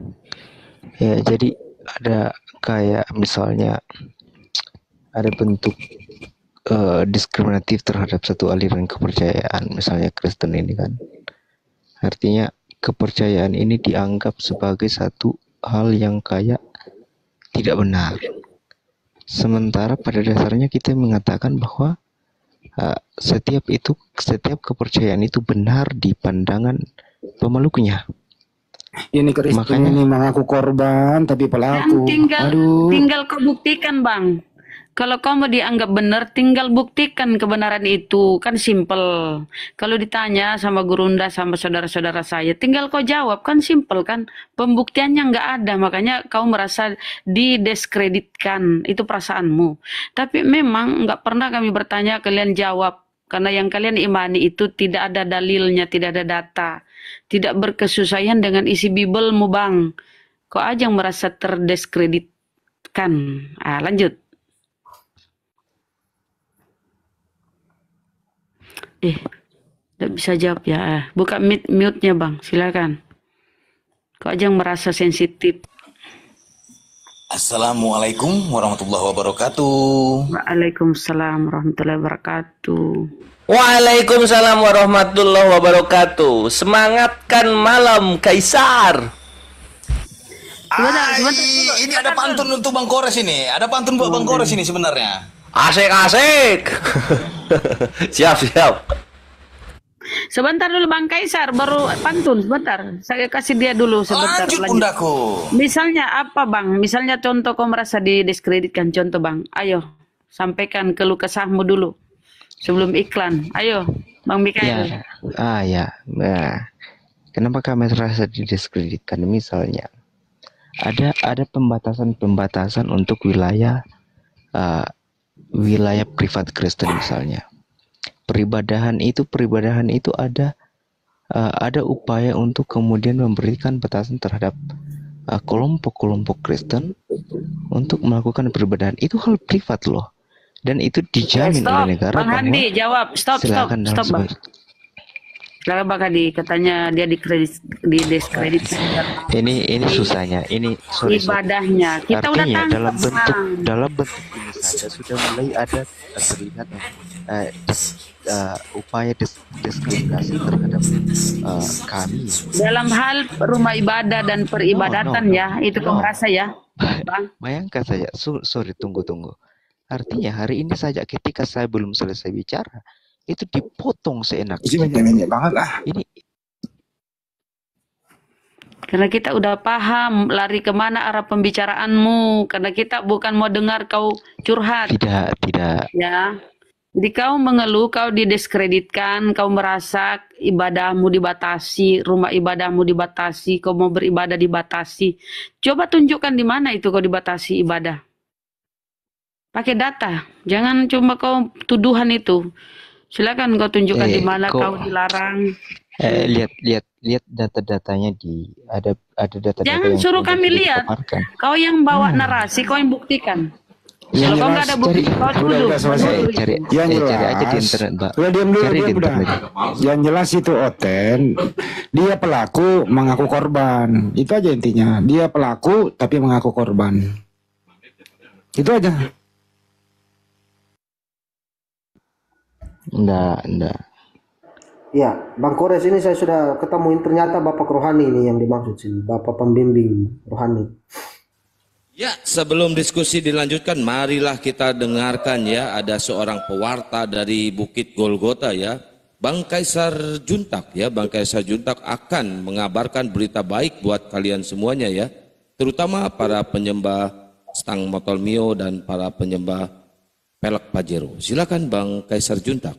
Ya jadi ada kayak misalnya ada bentuk diskriminatif terhadap satu aliran kepercayaan, misalnya Kristen ini kan. Artinya kepercayaan ini dianggap sebagai satu hal yang kayak tidak benar. Sementara pada dasarnya kita mengatakan bahwa setiap kepercayaan itu benar di pandangan pemeluknya. Ini Kristen ini mengaku korban tapi pelaku. Tinggal kau buktikan Bang. Kalau kau mau dianggap benar, tinggal buktikan kebenaran itu. Kan simple. Kalau ditanya sama Gurunda, sama saudara-saudara saya, tinggal kau jawab. Kan simple kan. Pembuktiannya nggak ada. Makanya kau merasa didiskreditkan. Itu perasaanmu. Tapi memang nggak pernah kami bertanya, kalian jawab. Karena yang kalian imani itu tidak ada dalilnya, tidak ada data. Tidak berkesesuaian dengan isi Bibelmu Bang. Kau aja yang merasa terdiskreditkan. Lanjut. Tidak bisa jawab ya. Buka mute-nya Bang, silakan. Kau aja yang merasa sensitif. Assalamualaikum warahmatullahi wabarakatuh. Waalaikumsalam warahmatullahi wabarakatuh. Waalaikumsalam warahmatullahi wabarakatuh. Semangatkan malam Kaisar. Ini ada pantun untuk Bang Kores ini. Ada pantun buat Bang Kores ini sebenarnya. Asik. Siap. Sebentar dulu Bang Kaisar, baru pantun sebentar. Saya kasih dia dulu sebentar. Lanjut bundaku. Misalnya apa Bang? Misalnya contoh kau merasa didiskreditkan, contoh Bang. Ayo, sampaikan keluh kesahmu dulu. Sebelum iklan. Ayo, Bang Mikael. Ya. Nah, kenapa kami merasa didiskreditkan? Misalnya ada pembatasan untuk wilayah privat Kristen misalnya. Peribadahan itu ada upaya untuk kemudian memberikan batasan terhadap kelompok-kelompok Kristen untuk melakukan peribadahan. Itu hal privat loh. Dan itu dijamin oleh negara. Bang Handi, jawab. Stop, Bang. Silakan Bang Handi, katanya dia diskredit. Ini susahnya. Ini sorry, ibadahnya. Kita udah tangkap dalam bentuk ini saja sudah mulai ada terlihat upaya diskriminasi terhadap kami. Dalam hal rumah ibadah dan peribadatan itu kau merasa ya, Bang? Bayangkan saja, sorry, tunggu. Artinya hari ini saja ketika saya belum selesai bicara, itu dipotong seenaknya. Ini karena kita udah paham lari kemana arah pembicaraanmu, karena kita bukan mau dengar kau curhat. Tidak. Ya. Jadi kau mengeluh, kau didiskreditkan, kau merasa ibadahmu dibatasi, rumah ibadahmu dibatasi, kau mau beribadah dibatasi. Coba tunjukkan di mana itu kau dibatasi ibadah. Pakai data, jangan cuma kau tuduhan itu. Silakan kau tunjukkan di mana kau dilarang. Lihat data-datanya ada data-data. Jangan suruh kami lihat. Kau yang bawa narasi, kau yang buktikan. Kalau kau nggak ada bukti, kau tuduh. Cari aja di internet, Mbak. Udah diam dulu, Yang jelas itu Oten, dia pelaku mengaku korban. Itu aja intinya. Dia pelaku tapi mengaku korban. Itu aja. Enggak. Ya, Bang Kores ini saya sudah ketemuin, ternyata Bapak rohani ini yang dimaksud sini, Bapak pembimbing rohani. Ya, sebelum diskusi dilanjutkan, marilah kita dengarkan ya, ada seorang pewarta dari Bukit Golgota ya, Bang Kaisar Juntak ya, Bang Kaisar Juntak akan mengabarkan berita baik buat kalian semuanya ya, terutama para penyembah Stang Motol Mio dan para penyembah Pelek Pajero. Silakan Bang Kaisar Juntak.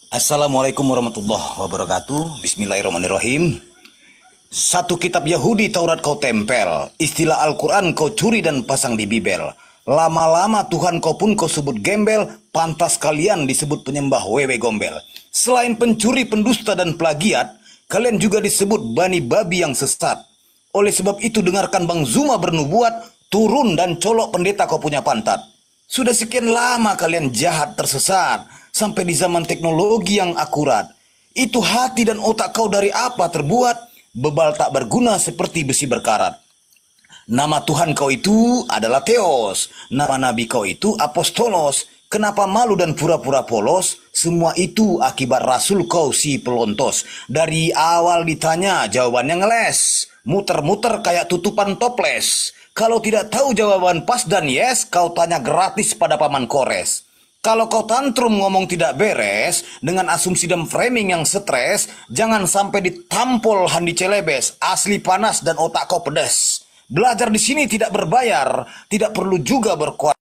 Assalamualaikum warahmatullahi wabarakatuh. Bismillahirrahmanirrahim. Satu kitab Yahudi Taurat kau tempel, istilah Al-Quran kau curi dan pasang di bibel. Lama-lama Tuhan kau pun kau sebut gembel, pantas kalian disebut penyembah wewe gombel. Selain pencuri, pendusta dan plagiat, kalian juga disebut bani babi yang sesat. Oleh sebab itu dengarkan Bang Zuma bernubuat, turun dan colok pendeta kau punya pantat. Sudah sekian lama kalian jahat tersesat, sampai di zaman teknologi yang akurat. Itu hati dan otak kau dari apa terbuat? Bebal tak berguna seperti besi berkarat. Nama Tuhan kau itu adalah Theos. Nama Nabi kau itu Apostolos. Kenapa malu dan pura-pura polos? Semua itu akibat Rasul kau si pelontos. Dari awal ditanya jawabannya ngeles. Muter-muter kayak tutupan toples. Kalau tidak tahu jawaban pas dan yes, kau tanya gratis pada Paman Kores. Kalau kau tantrum ngomong tidak beres, dengan asumsi dan framing yang stres, jangan sampai ditampol Handi Celebes, asli panas dan otak kau pedas. Belajar di sini tidak berbayar, tidak perlu juga berkuar.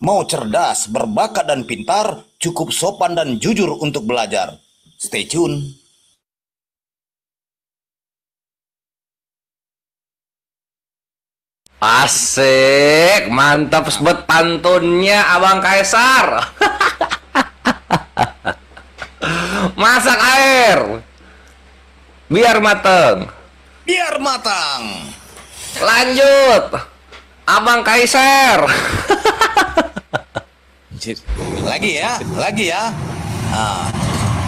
Mau cerdas, berbakat dan pintar, cukup sopan dan jujur untuk belajar. Stay tune. Asik, mantap sebet pantunnya Abang Kaisar. Masak air biar mateng. Biar matang. Lanjut Abang Kaisar. Lagi ya. Nah,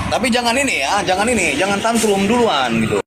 tapi jangan ini ya, jangan tantrum duluan gitu.